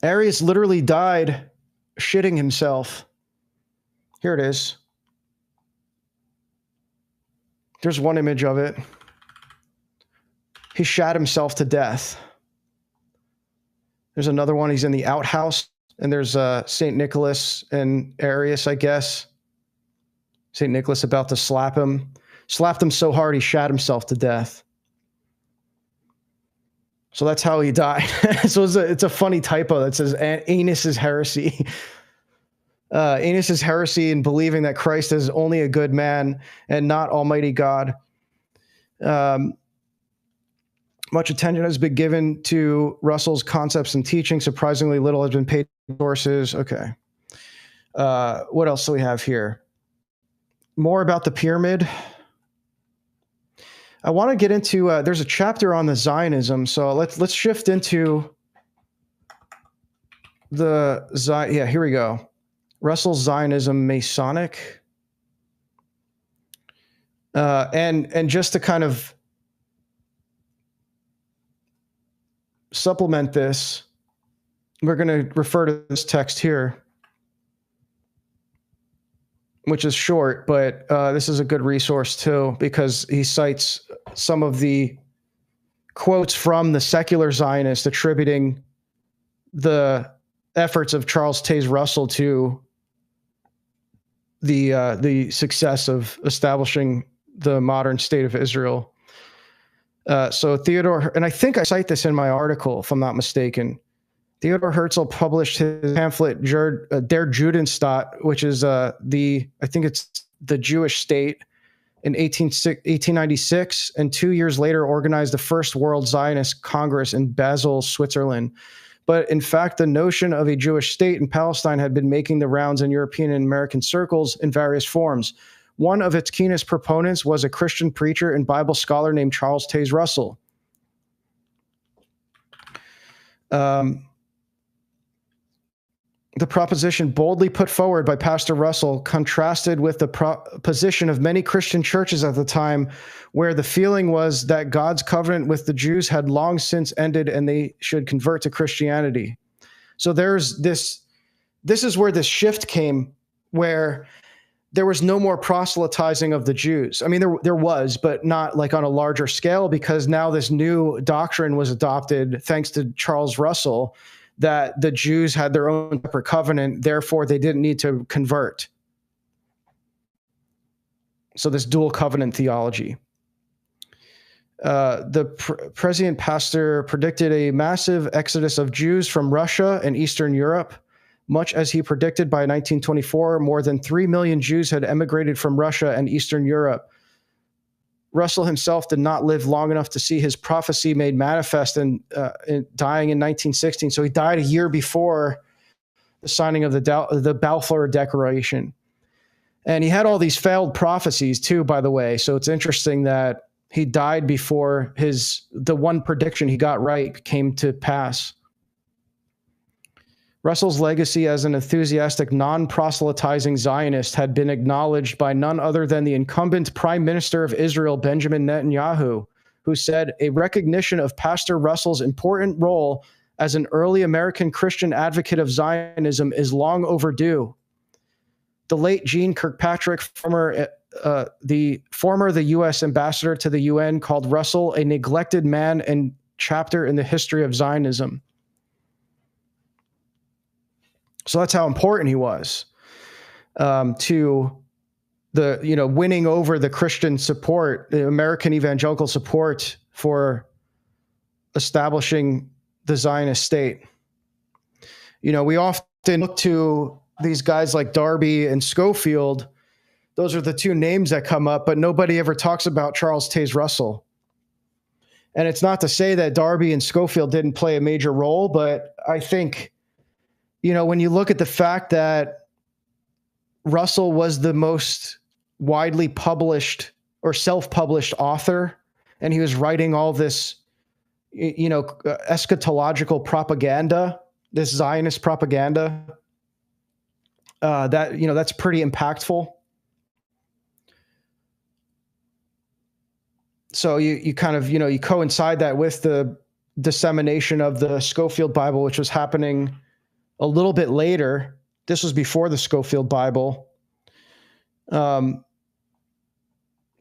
Arius literally died shitting himself. Here it is. There's one image of it. He shot himself to death. There's another one. He's in the outhouse, and there's St. Nicholas and Arius, I guess. St. Nicholas about to slap him. Slapped him so hard he shot himself to death. So that's how he died. So it's a funny typo that says anus is heresy. Anus is heresy in believing that Christ is only a good man and not Almighty God. Much attention has been given to Russell's concepts and teaching. Surprisingly little has been paid to sources. Okay. What else do we have here? More about the pyramid. I want to get into, there's a chapter on the Zionism. So let's shift into yeah, here we go. Russell's Zionism, Masonic. And just to kind of supplement this, we're going to refer to this text here, which is short, but this is a good resource too, because he cites some of the quotes from the secular Zionists attributing the efforts of Charles Taze Russell to the success of establishing the modern state of Israel. So Theodore, and I think I cite this in my article, if I'm not mistaken, Theodor Herzl published his pamphlet Der Judenstaat, which is I think it's the Jewish state, in 1896, and 2 years later organized the first World Zionist Congress in Basel, Switzerland. But in fact, the notion of a Jewish state in Palestine had been making the rounds in European and American circles in various forms. One of its keenest proponents was a Christian preacher and Bible scholar named Charles Taze Russell. The proposition boldly put forward by Pastor Russell contrasted with the position of many Christian churches at the time, where the feeling was that God's covenant with the Jews had long since ended and they should convert to Christianity. So there's this is where this shift came, where there was no more proselytizing of the Jews. I mean, there was, but not like on a larger scale, because now this new doctrine was adopted thanks to Charles Russell, that the Jews had their own separate covenant, therefore they didn't need to convert. So this dual covenant theology. The Prescient pastor predicted a massive exodus of Jews from Russia and Eastern Europe. Much as he predicted, by 1924, more than 3 million Jews had emigrated from Russia and Eastern Europe. Russell himself did not live long enough to see his prophecy made manifest, in dying in 1916. So he died a year before the signing of the Balfour Declaration. And he had all these failed prophecies too, by the way. So it's interesting that he died before the one prediction he got right came to pass. Russell's legacy as an enthusiastic, non-proselytizing Zionist had been acknowledged by none other than the incumbent Prime Minister of Israel, Benjamin Netanyahu, who said, "A recognition of Pastor Russell's important role as an early American Christian advocate of Zionism is long overdue." The late Gene Kirkpatrick, the former U.S. ambassador to the UN, called Russell a neglected man and chapter in the history of Zionism. So that's how important he was to the, winning over the Christian support, the American evangelical support for establishing the Zionist state. We often look to these guys like Darby and Schofield. Those are the two names that come up, but nobody ever talks about Charles Taze Russell. And it's not to say that Darby and Schofield didn't play a major role, but I think, when you look at the fact that Russell was the most widely published or self-published author, and he was writing all this, eschatological propaganda, this Zionist propaganda, that's pretty impactful. So you kind of, you coincide that with the dissemination of the Schofield Bible, which was happening a little bit later. This was before the Schofield Bible. Or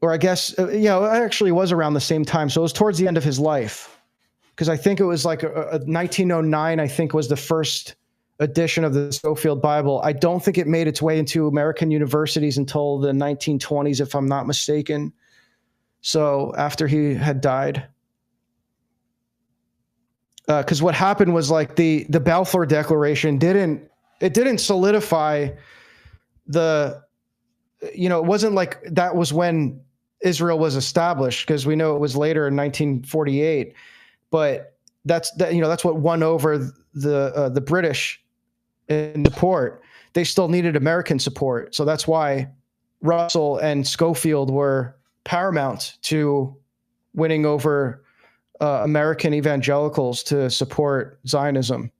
I guess, it actually was around the same time. So it was towards the end of his life, because I think it was like 1909, I think, was the first edition of the Schofield Bible. I don't think it made its way into American universities until the 1920s, if I'm not mistaken. So after he had died. Because what happened was, like, the Balfour Declaration didn't solidify it wasn't like that was when Israel was established, because we know it was later in 1948. But that's what won over the British in support. They still needed American support, so that's why Russell and Schofield were paramount to winning over American evangelicals to support Zionism.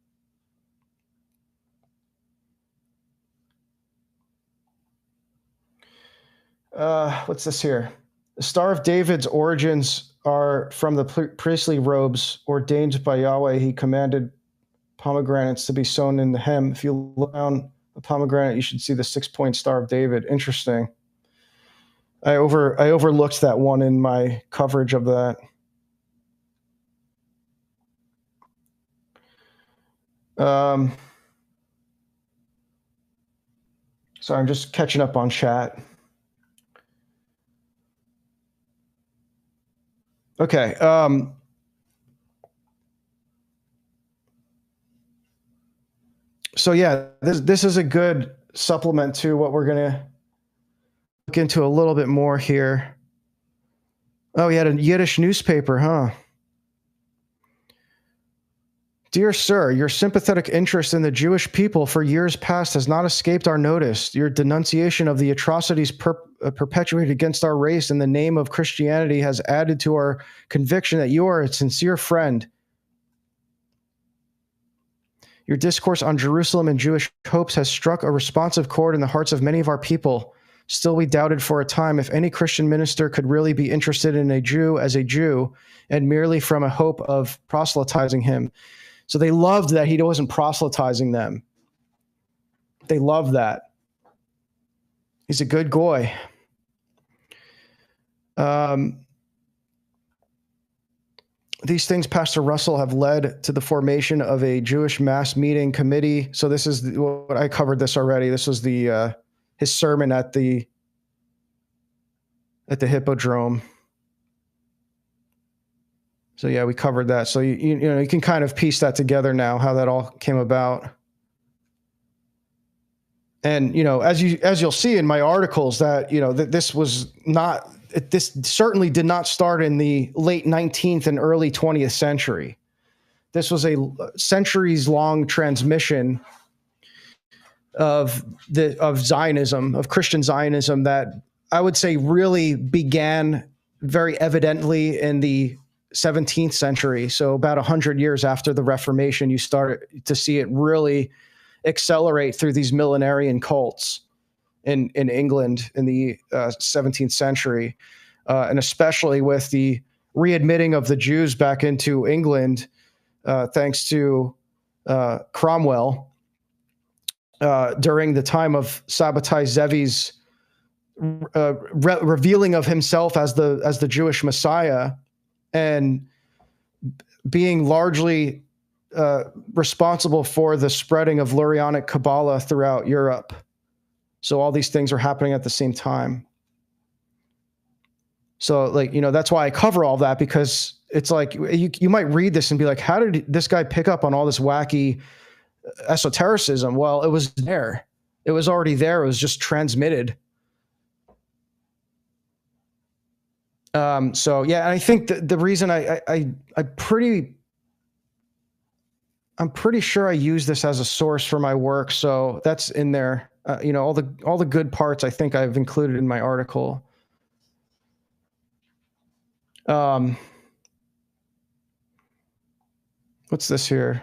What's this here? The Star of David's origins are from the priestly robes ordained by Yahweh. He commanded pomegranates to be sewn in the hem. If you look down the pomegranate, you should see the 6-point Star of David. Interesting. I overlooked that one in my coverage of that. Sorry, I'm just catching up on chat. Okay. So yeah, this is a good supplement to what we're gonna look into a little bit more here. Oh, he had a Yiddish newspaper, huh? Dear sir, your sympathetic interest in the Jewish people for years past has not escaped our notice. Your denunciation of the atrocities perpetuated against our race in the name of Christianity has added to our conviction that you are a sincere friend. Your discourse on Jerusalem and Jewish hopes has struck a responsive chord in the hearts of many of our people. Still, we doubted for a time if any Christian minister could really be interested in a Jew as a Jew and merely from a hope of proselytizing him. So they loved that he wasn't proselytizing them. They loved that. He's a good goy. these things, Pastor Russell, have led to the formation of a Jewish mass meeting committee. So this is what I covered this already. This was the his sermon at the Hippodrome. So yeah, we covered that. So you know, you can kind of piece that together now, how that all came about. And you know, as you'll see in my articles, that you know that this was not. This certainly did not start in the late 19th and early 20th century. This was a centuries-long transmission of Zionism, of Christian Zionism, that I would say really began very evidently in the 17th century. So about 100 years after the Reformation, you start to see it really accelerate through these millenarian cults in England in the 17th century, and especially with the readmitting of the Jews back into England, thanks to Cromwell, during the time of Sabbatai Zevi's revealing of himself as the Jewish Messiah, and being largely responsible for the spreading of Lurianic Kabbalah throughout Europe. So all these things are happening at the same time. So like, you know, that's why I cover all that, because it's like you might read this and be like, how did this guy pick up on all this wacky esotericism? Well, it was there. It was already there. It was just transmitted. So yeah, and I think the reason I'm pretty sure I use this as a source for my work. So that's in there. You know, all the good parts I think I've included in my article. What's this here?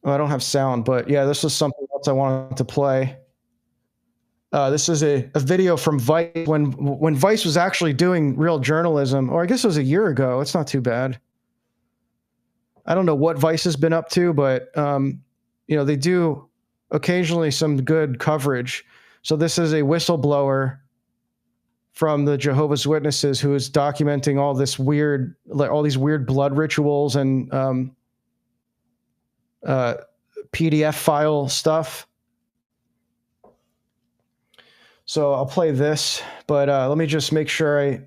Oh, I don't have sound, but yeah, this was something else I wanted to play. This is a video from Vice when Vice was actually doing real journalism, or I guess it was a year ago. It's not too bad. I don't know what Vice has been up to, but you know, they do occasionally some good coverage. So this is a whistleblower from the Jehovah's Witnesses who is documenting all these weird blood rituals and PDF file stuff. So I'll play this, but let me just make sure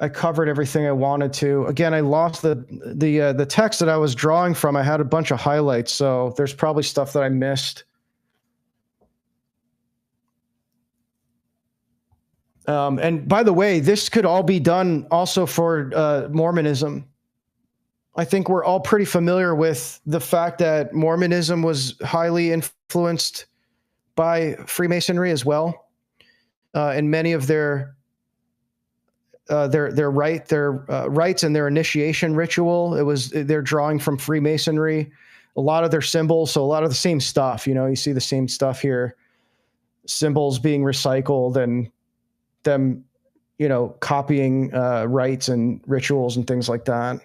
I covered everything I wanted to. Again, I lost the text that I was drawing from. I had a bunch of highlights, so there's probably stuff that I missed. And by the way, this could all be done also for Mormonism. I think we're all pretty familiar with the fact that Mormonism was highly influenced by Freemasonry as well, and many of their rites and their initiation ritual. They're drawing from Freemasonry. A lot of their symbols, so a lot of the same stuff. You know, you see the same stuff here, symbols being recycled and them, you know, copying rites and rituals and things like that.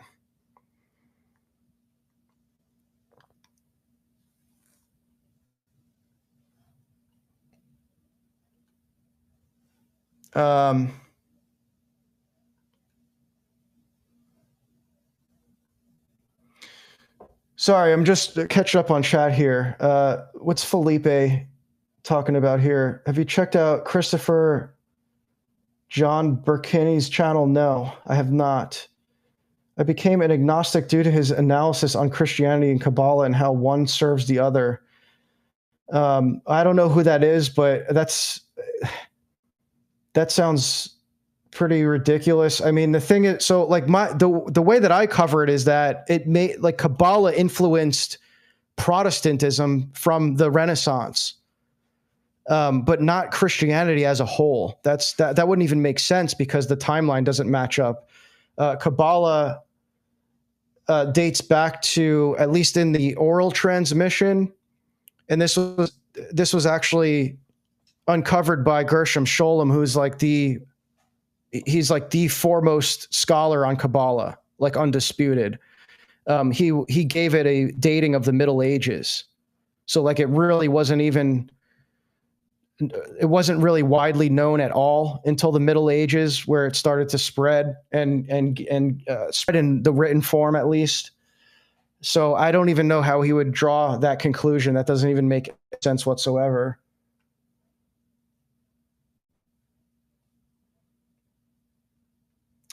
Sorry, I'm just catching up on chat here. What's Felipe talking about here? Have you checked out Christopher John Burkiny's channel? No, I have not. I became an agnostic due to his analysis on Christianity and Kabbalah and how one serves the other. I don't know who that is, but that sounds pretty ridiculous. I mean, the thing is, so like the way that I cover it is that it made, like, Kabbalah influenced Protestantism from the Renaissance, but not Christianity as a whole. That wouldn't even make sense because the timeline doesn't match up. Kabbalah dates back to, at least in the oral transmission, and this was actually uncovered by Gershom Scholem, who's like he's like the foremost scholar on Kabbalah, like undisputed. He gave it a dating of the Middle Ages, so like it really wasn't even it wasn't really widely known at all until the Middle Ages, where it started to spread and spread in the written form, at least. So I don't even know how he would draw that conclusion. That doesn't even make sense whatsoever.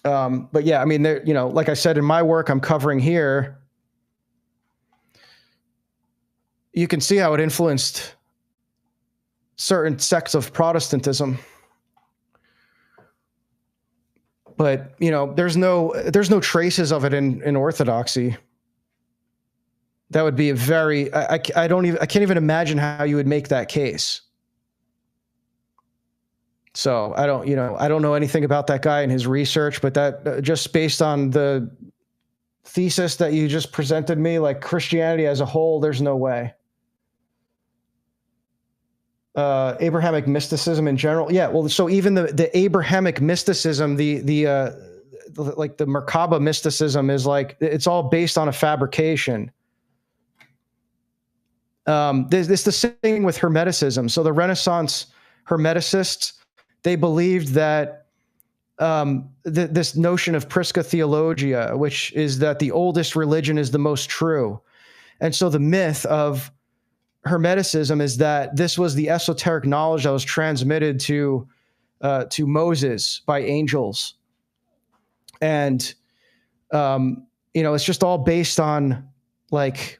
But yeah, I mean, there, you know, like I said, in my work I'm covering here, you can see how it influenced certain sects of Protestantism. But you know, there's no traces of it in Orthodoxy. That would be a very I can't even imagine how you would make that case. So I don't know anything about that guy and his research, but that just based on the thesis that you just presented me, like Christianity as a whole, there's no way. Abrahamic mysticism in general, yeah. Well, so even the Abrahamic mysticism, the like the Merkaba mysticism is like it's all based on a fabrication. This the same with Hermeticism. So the Renaissance Hermeticists, they believed that this notion of Prisca Theologia, which is that the oldest religion is the most true. And so the myth of Hermeticism is that this was the esoteric knowledge that was transmitted to Moses by angels. And, you know, it's just all based on like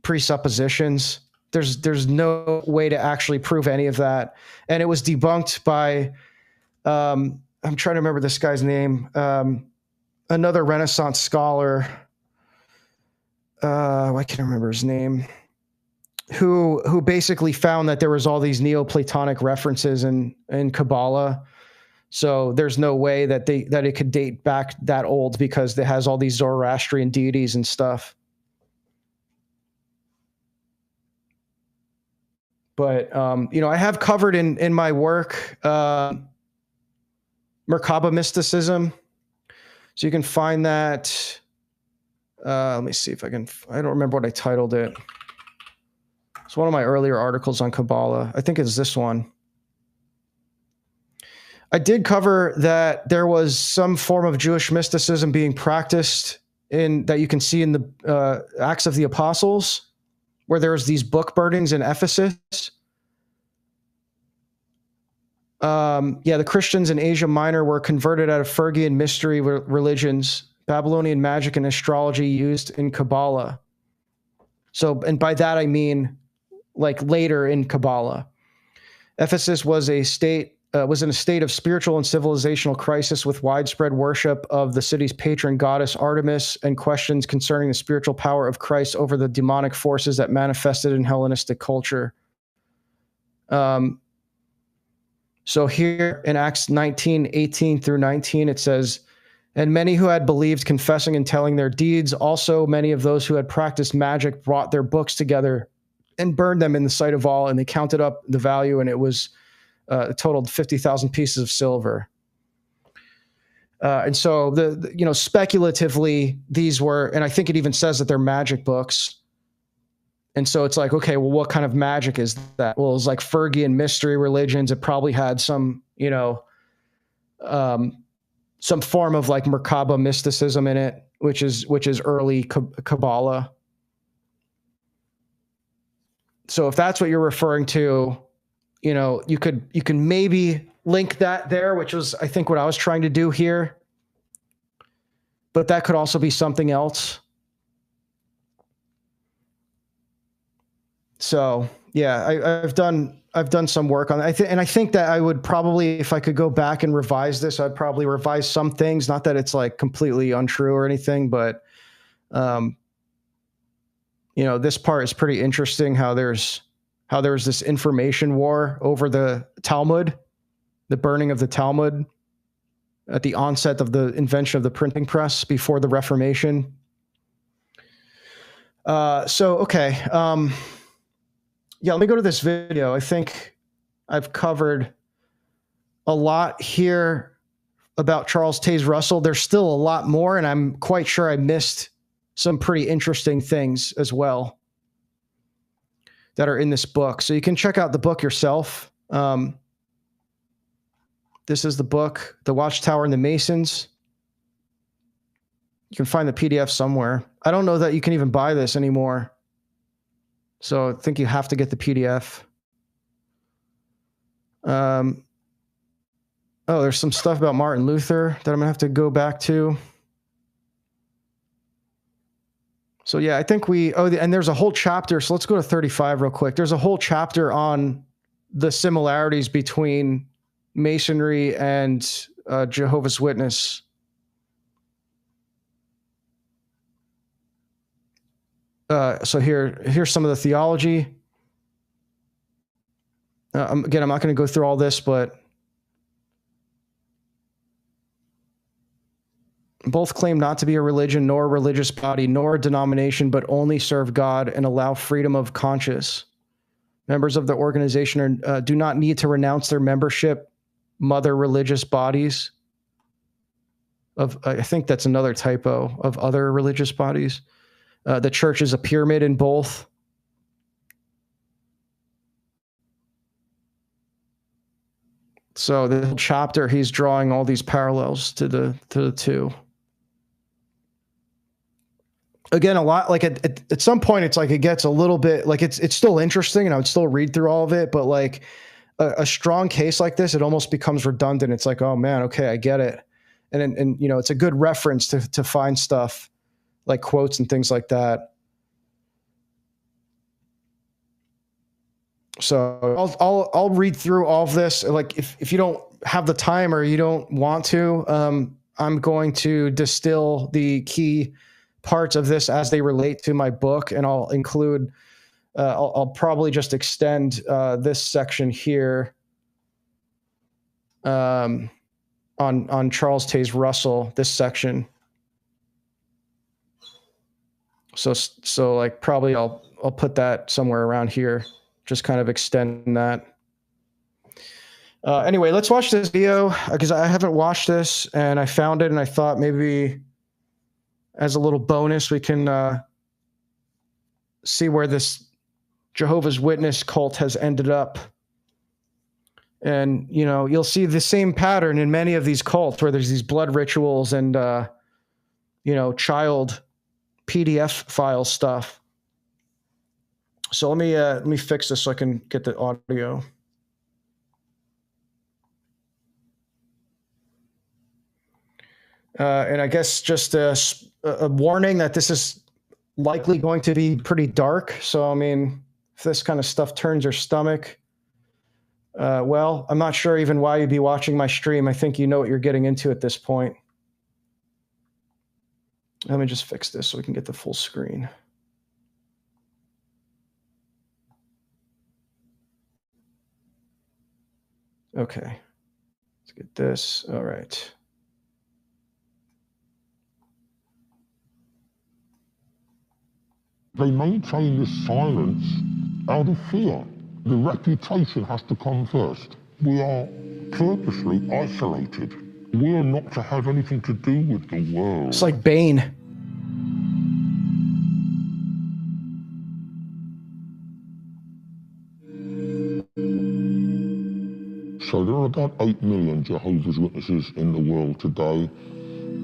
presuppositions. There's no way to actually prove any of that. And it was debunked by, I'm trying to remember this guy's name, another Renaissance scholar. I can't remember his name, who basically found that there was all these Neoplatonic references in Kabbalah. So there's no way that it could date back that old because it has all these Zoroastrian deities and stuff. But you know, I have covered in my work Merkaba mysticism. So you can find that. Let me see if I can. I don't remember what I titled it. It's one of my earlier articles on Kabbalah. I think it's this one. I did cover that there was some form of Jewish mysticism being practiced that you can see in the Acts of the Apostles, where there was these book burnings in Ephesus. The Christians in Asia Minor were converted out of Phrygian mystery religions, Babylonian magic and astrology used in Kabbalah. So, and by that I mean like later in Kabbalah. Ephesus was in a state of spiritual and civilizational crisis with widespread worship of the city's patron goddess Artemis and questions concerning the spiritual power of Christ over the demonic forces that manifested in Hellenistic culture. So here in Acts 19:18 through 19, it says, "And many who had believed, confessing and telling their deeds, also many of those who had practiced magic brought their books together and burned them in the sight of all, and they counted up the value, and it was totaled 50,000 pieces of silver." And so you know, speculatively, these were, and I think it even says that they're magic books. And so it's like, okay, well, what kind of magic is that? Well, it was like Phrygian mystery religions. It probably had some, you know, some form of like Merkaba mysticism in it, which is early Kabbalah. So if that's what you're referring to, you know, you can maybe link that there, which was, I think, what I was trying to do here. But that could also be something else. So yeah, I've done some work on it. And I think that I would probably, if I could go back and revise this, I'd probably revise some things. Not that it's like completely untrue or anything, but you know, this part is pretty interesting. How there was this information war over the Talmud, the burning of the Talmud at the onset of the invention of the printing press before the Reformation. Okay. Yeah, let me go to this video. I think I've covered a lot here about Charles Taze Russell. There's still a lot more, and I'm quite sure I missed some pretty interesting things as well that are in this book. So you can check out the book yourself. This is the book, The Watchtower and the Masons. You can find the PDF somewhere. I don't know that you can even buy this anymore. So I think you have to get the PDF. There's some stuff about Martin Luther that I'm gonna have to go back to. So yeah, I think and there's a whole chapter. So let's go to 35 real quick. There's a whole chapter on the similarities between Masonry and Jehovah's Witness. So here's some of the theology. Again, I'm not going to go through all this, but both claim not to be a religion, nor a religious body, nor a denomination, but only serve God and allow freedom of conscience. Members of the organization do not need to renounce their membership, mother religious bodies. I think that's another typo, of other religious bodies. The church is a pyramid in both. So the chapter, he's drawing all these parallels to the two. Again, a lot, like at some point, it's like it gets a little bit like it's still interesting, and I would still read through all of it. But like a strong case like this, it almost becomes redundant. It's like, oh man, okay, I get it, and you know, it's a good reference to find stuff like quotes and things like that. So I'll read through all of this. Like if you don't have the time or you don't want to, I'm going to distill the key parts of this as they relate to my book, and I'll include. I'll probably just extend this section here on Charles Taze Russell. This section. So like probably I'll put that somewhere around here. Just kind of extend that. Anyway, let's watch this video because I haven't watched this and I found it and I thought maybe as a little bonus we can see where this Jehovah's Witness cult has ended up. And, you know, you'll see the same pattern in many of these cults where there's these blood rituals and, you know, child PDF file stuff. So let me fix this so I can get the audio. And I guess just a warning that this is likely going to be pretty dark. So, I mean, if this kind of stuff turns your stomach, well, I'm not sure even why you'd be watching my stream. I think you know what you're getting into at this point. Let me just fix this so we can get the full screen. Okay, let's get this. All right. They maintain this silence out of fear. The reputation has to come first. We are purposely isolated. We are not to have anything to do with the world. It's like Bane. So there are about 8 million Jehovah's Witnesses in the world today.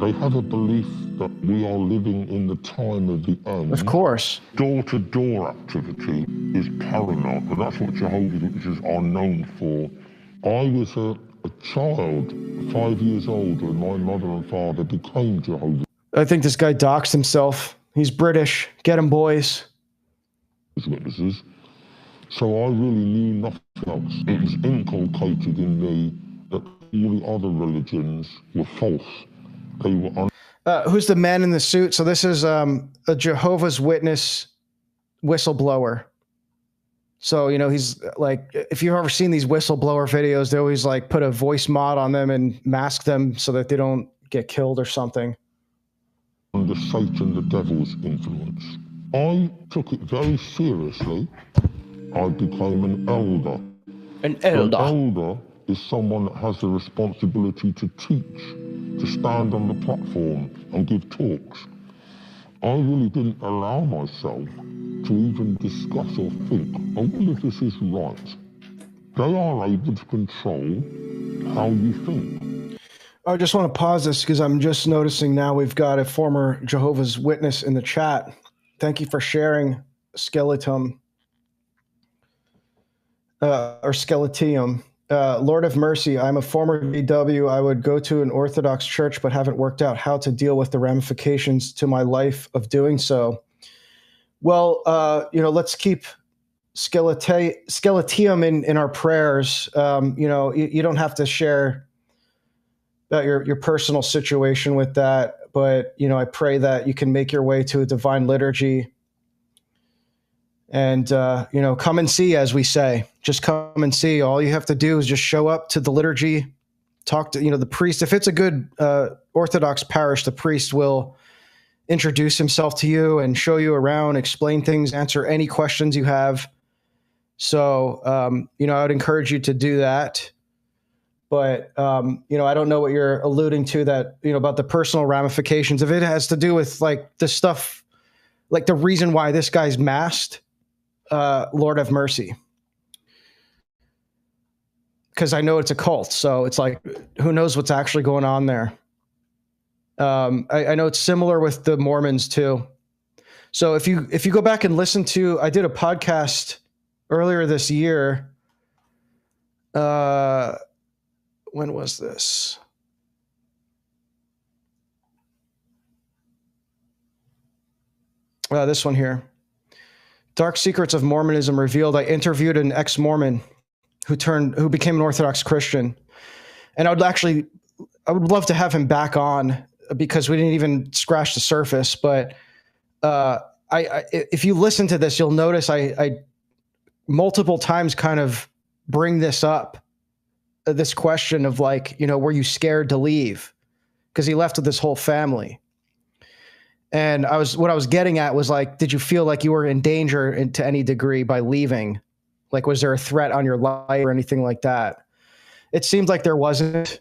They have a belief that we are living in the time of the end. Of course. Door-to-door activity is paramount, and that's what Jehovah's Witnesses are known for. I was a child, 5 years old, when my mother and father became Jehovah's I think this guy doxed himself. He's British. Get him, boys. Witnesses. So I really knew nothing else. It was inculcated in me that all the other religions were false. They were who's the man in the suit? So this is a Jehovah's Witness whistleblower. So, you know, he's like, if you've ever seen these whistleblower videos, they always like put a voice mod on them and mask them so that they don't get killed or something. Under Satan, the devil's influence. I took it very seriously. I became an elder. An elder? An elder is someone that has the responsibility to teach, to stand on the platform and give talks. I really didn't allow myself to even discuss or think, I wonder if this is right. They are able to control how you think. I just want to pause this because I'm just noticing now we've got a former Jehovah's Witness in the chat. Thank you for sharing, Skeletum, or Skeletium. Lord of Mercy, I'm a former VW. I would go to an Orthodox church, but haven't worked out how to deal with the ramifications to my life of doing so. Well, let's keep Skeletium in our prayers. You don't have to share about your personal situation with that, but I pray that you can make your way to a divine liturgy and come and see, as we say. Just come and see. All you have to do is just show up to the liturgy, talk to the priest. If it's a good Orthodox parish, the priest will introduce himself to you and show you around, explain things, answer any questions you have. So I would encourage you to do that. But I don't know what you're alluding to, that about the personal ramifications. If it has to do with like the stuff, like the reason why this guy's masked, Lord have mercy. Because I know it's a cult, so it's like, who knows what's actually going on there. I know it's similar with the Mormons too. So if you go back and listen to, I did a podcast earlier this year. When was this? This one here. Dark Secrets of Mormonism Revealed. I interviewed an ex-Mormon who became an Orthodox Christian. And I would love to have him back on, because we didn't even scratch the surface. But if you listen to this, you'll notice I multiple times kind of bring this up, this question of like, were you scared to leave? Because he left with his whole family. And what I was getting at was like, did you feel like you were in danger to any degree by leaving? Like, was there a threat on your life or anything like that? It seemed like there wasn't,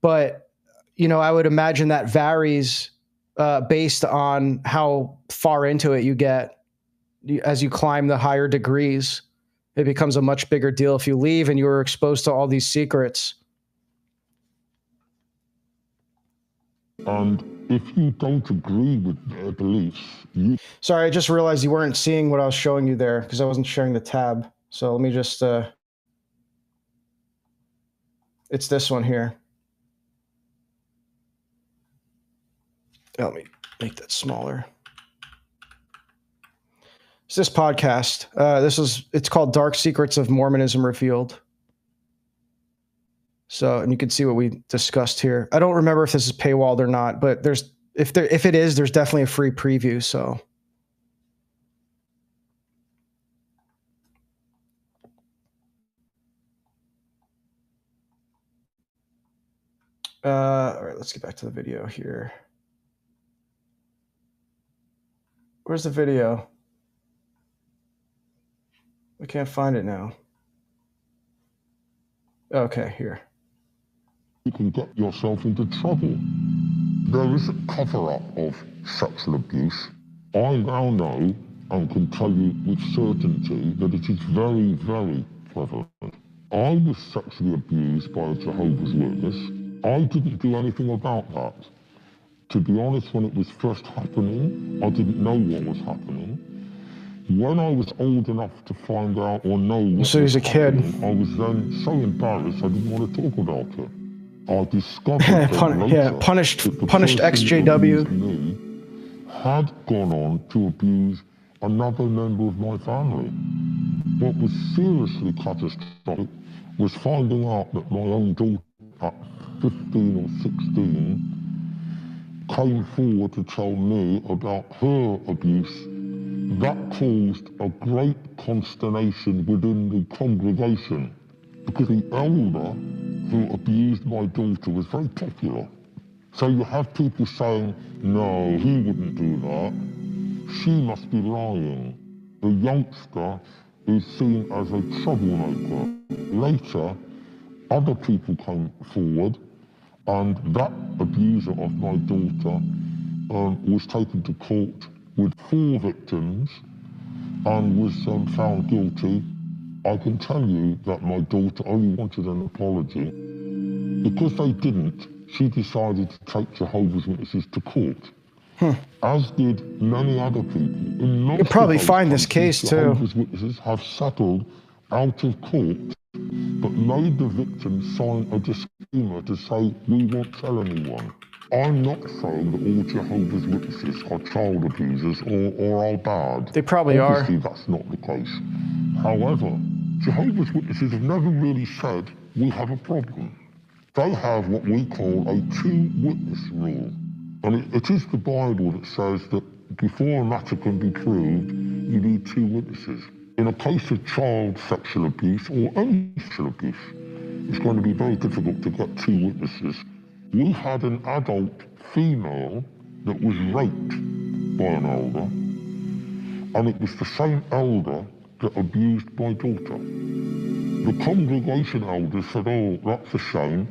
but I would imagine that varies based on how far into it you get. As you climb the higher degrees, it becomes a much bigger deal if you leave and you were exposed to all these secrets. And if you don't agree with their beliefs, Sorry, I just realized you weren't seeing what I was showing you there because I wasn't sharing the tab. So let me just, it's this one here. Let me make that smaller. It's this podcast. It's called Dark Secrets of Mormonism Revealed. So, and you can see what we discussed here. I don't remember if this is paywalled or not, but if it is, there's definitely a free preview. So, all right, let's get back to the video here. Where's the video? I can't find it now. Okay, here. You can get yourself into trouble. There is a cover-up of sexual abuse. I now know and can tell you with certainty that it is very, very prevalent. I was sexually abused by a Jehovah's Witness. I didn't do anything about that. To be honest, when it was first happening, I didn't know what was happening. When I was old enough to find out or know what so he's a kid. I was then so embarrassed I didn't want to talk about it. I discovered that later punished that XJW me had gone on to abuse another member of my family. What was seriously catastrophic was finding out that my own daughter at 15 or 16 came forward to tell me about her abuse. That caused a great consternation within the congregation, because the elder who abused my daughter was very popular. So you have people saying, no, he wouldn't do that. She must be lying. The youngster is seen as a troublemaker. Later, other people came forward, and that abuser of my daughter was taken to court with 4 victims and was found guilty I can tell you that my daughter only wanted an apology. Because they didn't, she decided to take Jehovah's Witnesses to court. As did many other people. In most You'll probably of those find this cases, case too. Jehovah's Witnesses have settled out of court, but made the victim sign a disclaimer to say, we won't tell anyone. I'm not saying that all Jehovah's Witnesses are child abusers or are bad. They probably Obviously, are. that's not the case. However, Jehovah's Witnesses have never really said, we have a problem. They have what we call a two-witness rule. And it is the Bible that says that before a matter can be proved, you need two witnesses. In a case of child sexual abuse or any sexual abuse, it's going to be very difficult to get two witnesses. We had an adult female that was raped by an elder, and it was the same elder that abused my daughter. The congregation elders said, oh, that's a shame.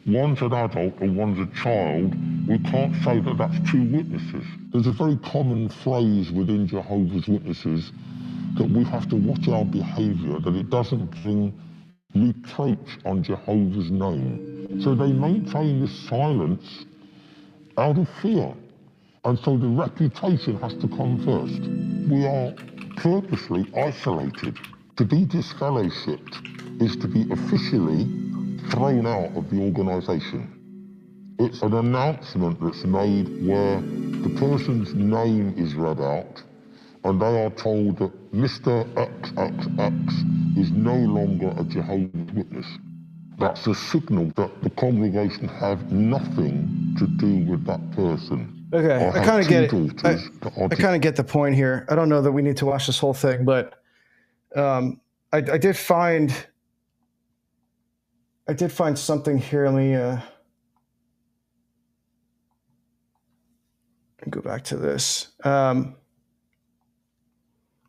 One's an adult and one's a child. We can't say that that's two witnesses. There's a very common phrase within Jehovah's Witnesses that we have to watch our behavior, that it doesn't bring reproach on Jehovah's name. So they maintain this silence out of fear. And so the reputation has to come first. We are purposely isolated. To be disfellowshipped is to be officially thrown out of the organisation. It's an announcement that's made where the person's name is read out and they are told that Mr. XXX is no longer a Jehovah's Witness. That's a signal that the congregation have nothing to do with that person. Okay, I kind of get it. I kind of get the point here. I don't know that we need to watch this whole thing, but I did find something here. Let me go back to this.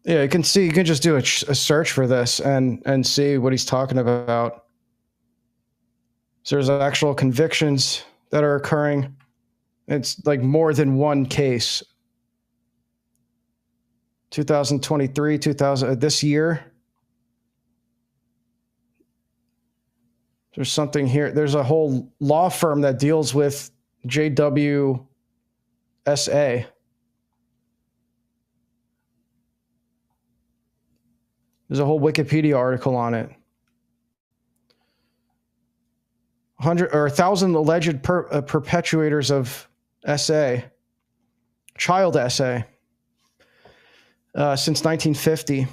Yeah, you can see. You can just do a search for this and see what he's talking about. So there's actual convictions that are occurring. It's like more than one case. 2023, this year. There's something here. There's a whole law firm that deals with JWSA. There's a whole Wikipedia article on it. 1,000 alleged perpetuators of SA, child SA, since 1950.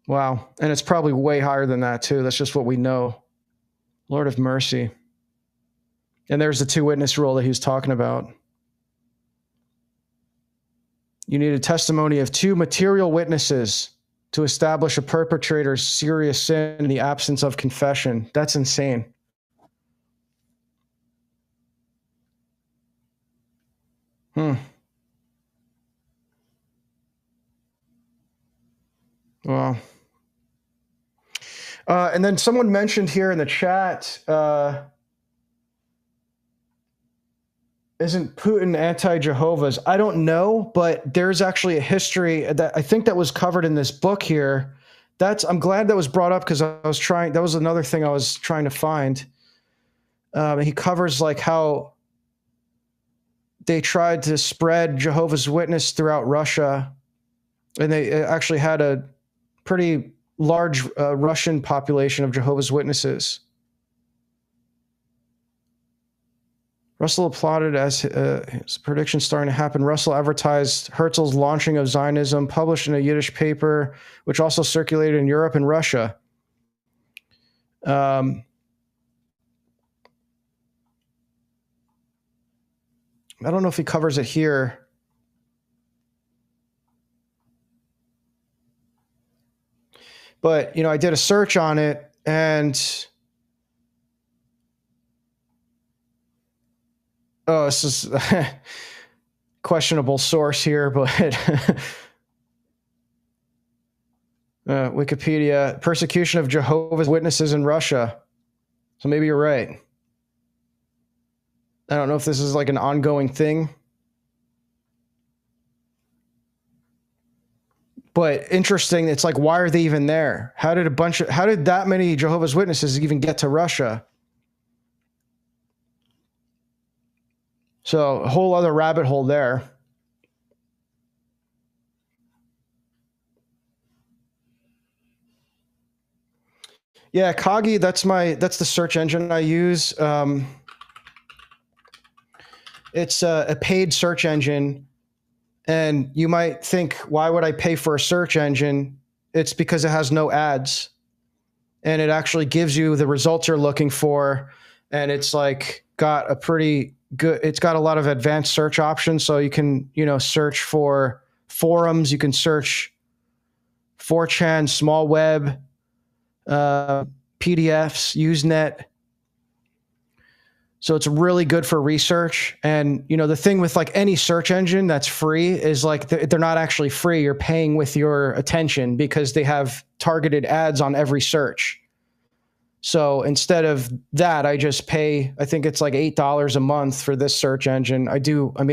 Wow. And it's probably way higher than that, too. That's just what we know. Lord of mercy. And there's the two-witness rule that he was talking about. You need a testimony of two material witnesses to establish a perpetrator's serious sin in the absence of confession. That's insane. Wow. And then someone mentioned here in the chat, isn't Putin anti-Jehovah's? I don't know, but there's actually a history that I think that was covered in this book here. I'm glad that was brought up because that was another thing I was trying to find. He covers like how they tried to spread Jehovah's Witness throughout Russia, and they actually had a pretty large Russian population of Jehovah's Witnesses. Russell applauded as his prediction starting to happen. Russell advertised Herzl's launching of Zionism, published in a Yiddish paper, which also circulated in Europe and Russia. I don't know if he covers it here. But, I did a search on it, and this is questionable source here, but Wikipedia, persecution of Jehovah's Witnesses in Russia. So maybe you're right. I don't know if this is like an ongoing thing. But interesting, it's like, why are they even there? How did that many Jehovah's Witnesses even get to Russia? So a whole other rabbit hole there. Yeah, Kagi, that's the search engine I use. It's a paid search engine. And you might think, why would I pay for a search engine? It's because it has no ads. And it actually gives you the results you're looking for. And it's like got a pretty good, it's got a lot of advanced search options. So you can, search for forums, you can search 4chan, small web, PDFs, Usenet. So it's really good for research. And, the thing with like any search engine that's free is like they're not actually free. You're paying with your attention because they have targeted ads on every search. So instead of that, I just pay, I think it's like $8 a month for this search engine. I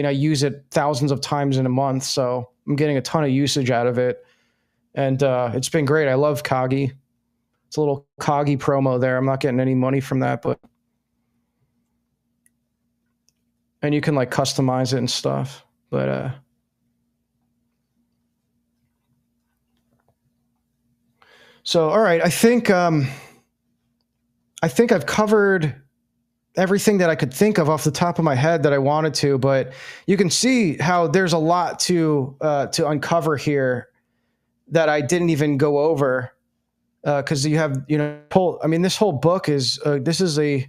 use it thousands of times in a month. So I'm getting a ton of usage out of it. And it's been great. I love Kagi. It's a little Kagi promo there. I'm not getting any money from that, but. And you can like customize it and stuff. But so all right, I think I've covered everything that I could think of off the top of my head that I wanted to, but you can see how there's a lot to uncover here that I didn't even go over because you have this whole book is this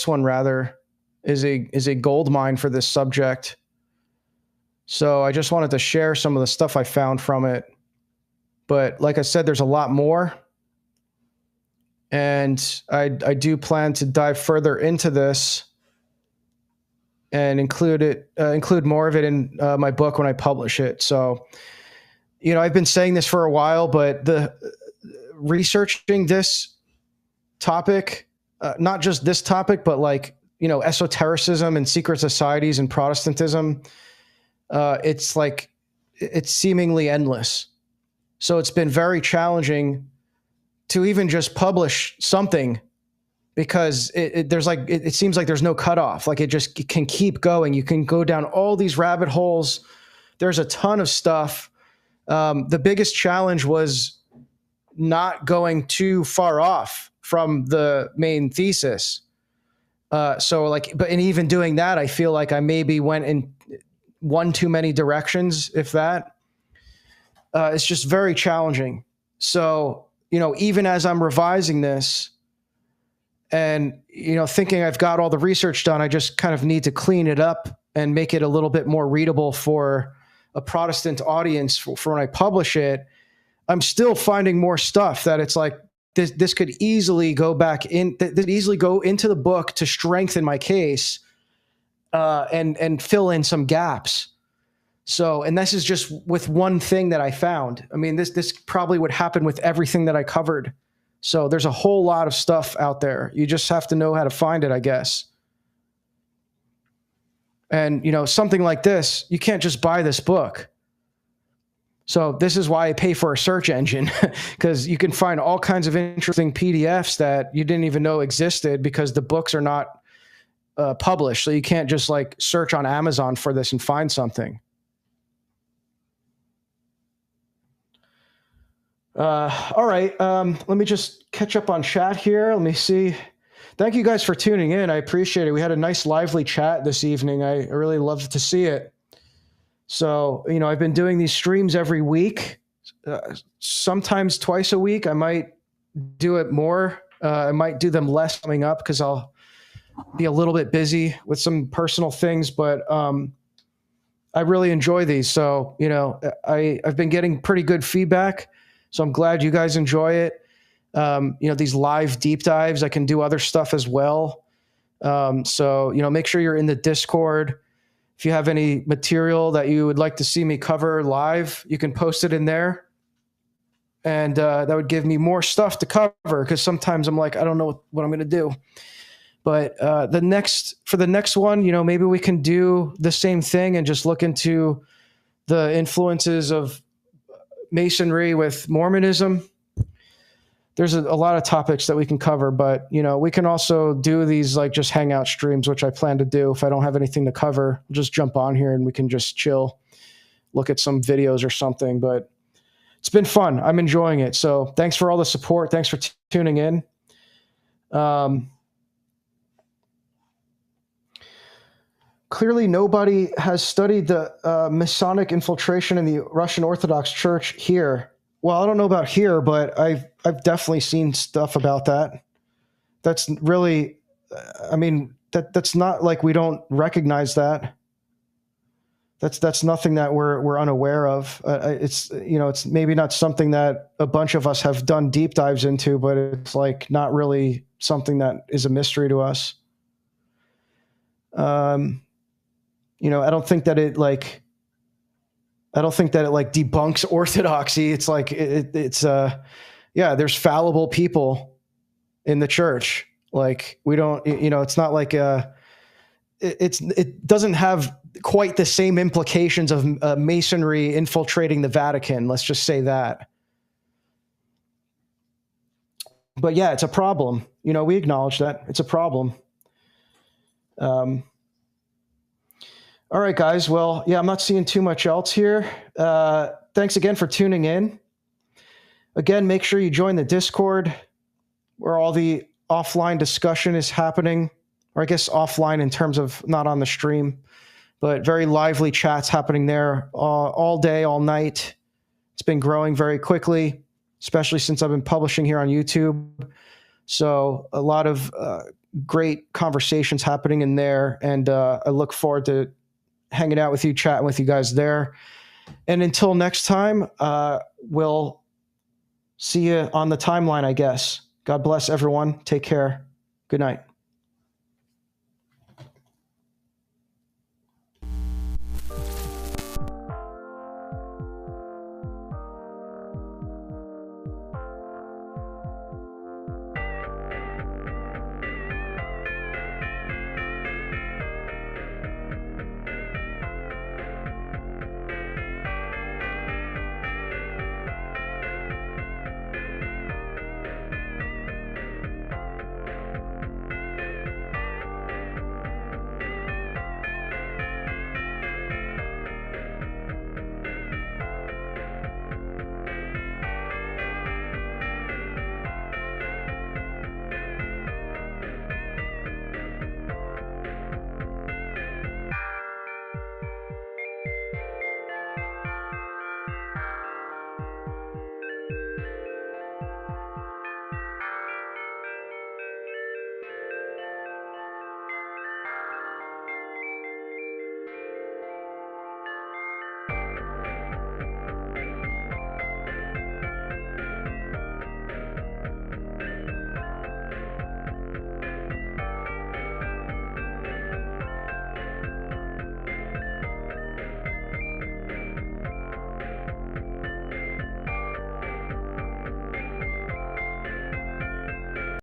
one rather is a gold mine for this subject. So I just wanted to share some of the stuff I found from it. But like I said, there's a lot more. And I do plan to dive further into this and include more of it in my book when I publish it. So, I've been saying this for a while, but the researching this topic, not just this topic, but like, esotericism and secret societies and Protestantism, it's seemingly endless. So it's been very challenging to even just publish something because it seems like there's no cutoff. Like it can keep going. You can go down all these rabbit holes. There's a ton of stuff. The biggest challenge was not going too far off from the main thesis. But in even doing that, I feel like I maybe went in one too many directions, if that. It's just very challenging. So, even as I'm revising this and, thinking I've got all the research done, I just kind of need to clean it up and make it a little bit more readable for a Protestant audience for when I publish it. I'm still finding more stuff that it's like, this could easily go back in, this could easily go into the book to strengthen my case and fill in some gaps. So, and this is just with one thing that I found. I mean, this probably would happen with everything that I covered. So there's a whole lot of stuff out there. You just have to know how to find it, I guess. And, something like this, you can't just buy this book. So this is why I pay for a search engine, because you can find all kinds of interesting PDFs that you didn't even know existed because the books are not published. So you can't just like search on Amazon for this and find something. All right. Let me just catch up on chat here. Let me see. Thank you guys for tuning in. I appreciate it. We had a nice lively chat this evening. I really loved to see it. So, I've been doing these streams every week, sometimes twice a week. I might do it more. I might do them less coming up because I'll be a little bit busy with some personal things, but I really enjoy these. So, I've been getting pretty good feedback. So I'm glad you guys enjoy it. These live deep dives, I can do other stuff as well. So, make sure you're in the Discord. If you have any material that you would like to see me cover live, you can post it in there. And that would give me more stuff to cover because sometimes I'm like, I don't know what I'm going to do. But for the next one, maybe we can do the same thing and just look into the influences of Masonry with Mormonism. There's a lot of topics that we can cover, but we can also do these like just hangout streams, which I plan to do. If I don't have anything to cover, I'll just jump on here and we can just chill, look at some videos or something. But it's been fun. I'm enjoying it. So thanks for all the support. Thanks for tuning in. Clearly, nobody has studied the Masonic infiltration in the Russian Orthodox Church here. Well, I don't know about here, but I've definitely seen stuff about that. That's really, I mean, that's not like we don't recognize that. That's nothing that we're unaware of. It's it's maybe not something that a bunch of us have done deep dives into, but it's like not really something that is a mystery to us. I don't think that it debunks orthodoxy. It's like there's fallible people in the church. Like we don't, it's not like it doesn't have quite the same implications of Masonry infiltrating the Vatican. Let's just say that. But yeah, it's a problem. We acknowledge that it's a problem. All right, guys. Well, yeah, I'm not seeing too much else here. Thanks again for tuning in. Again, make sure you join the Discord where all the offline discussion is happening, or I guess offline in terms of not on the stream, but very lively chats happening there all day, all night. It's been growing very quickly, especially since I've been publishing here on YouTube. So a lot of great conversations happening in there, and I look forward to hanging out with you, chatting with you guys there. And until next time, we'll see you on the timeline, I guess. God bless everyone. Take care. Good night.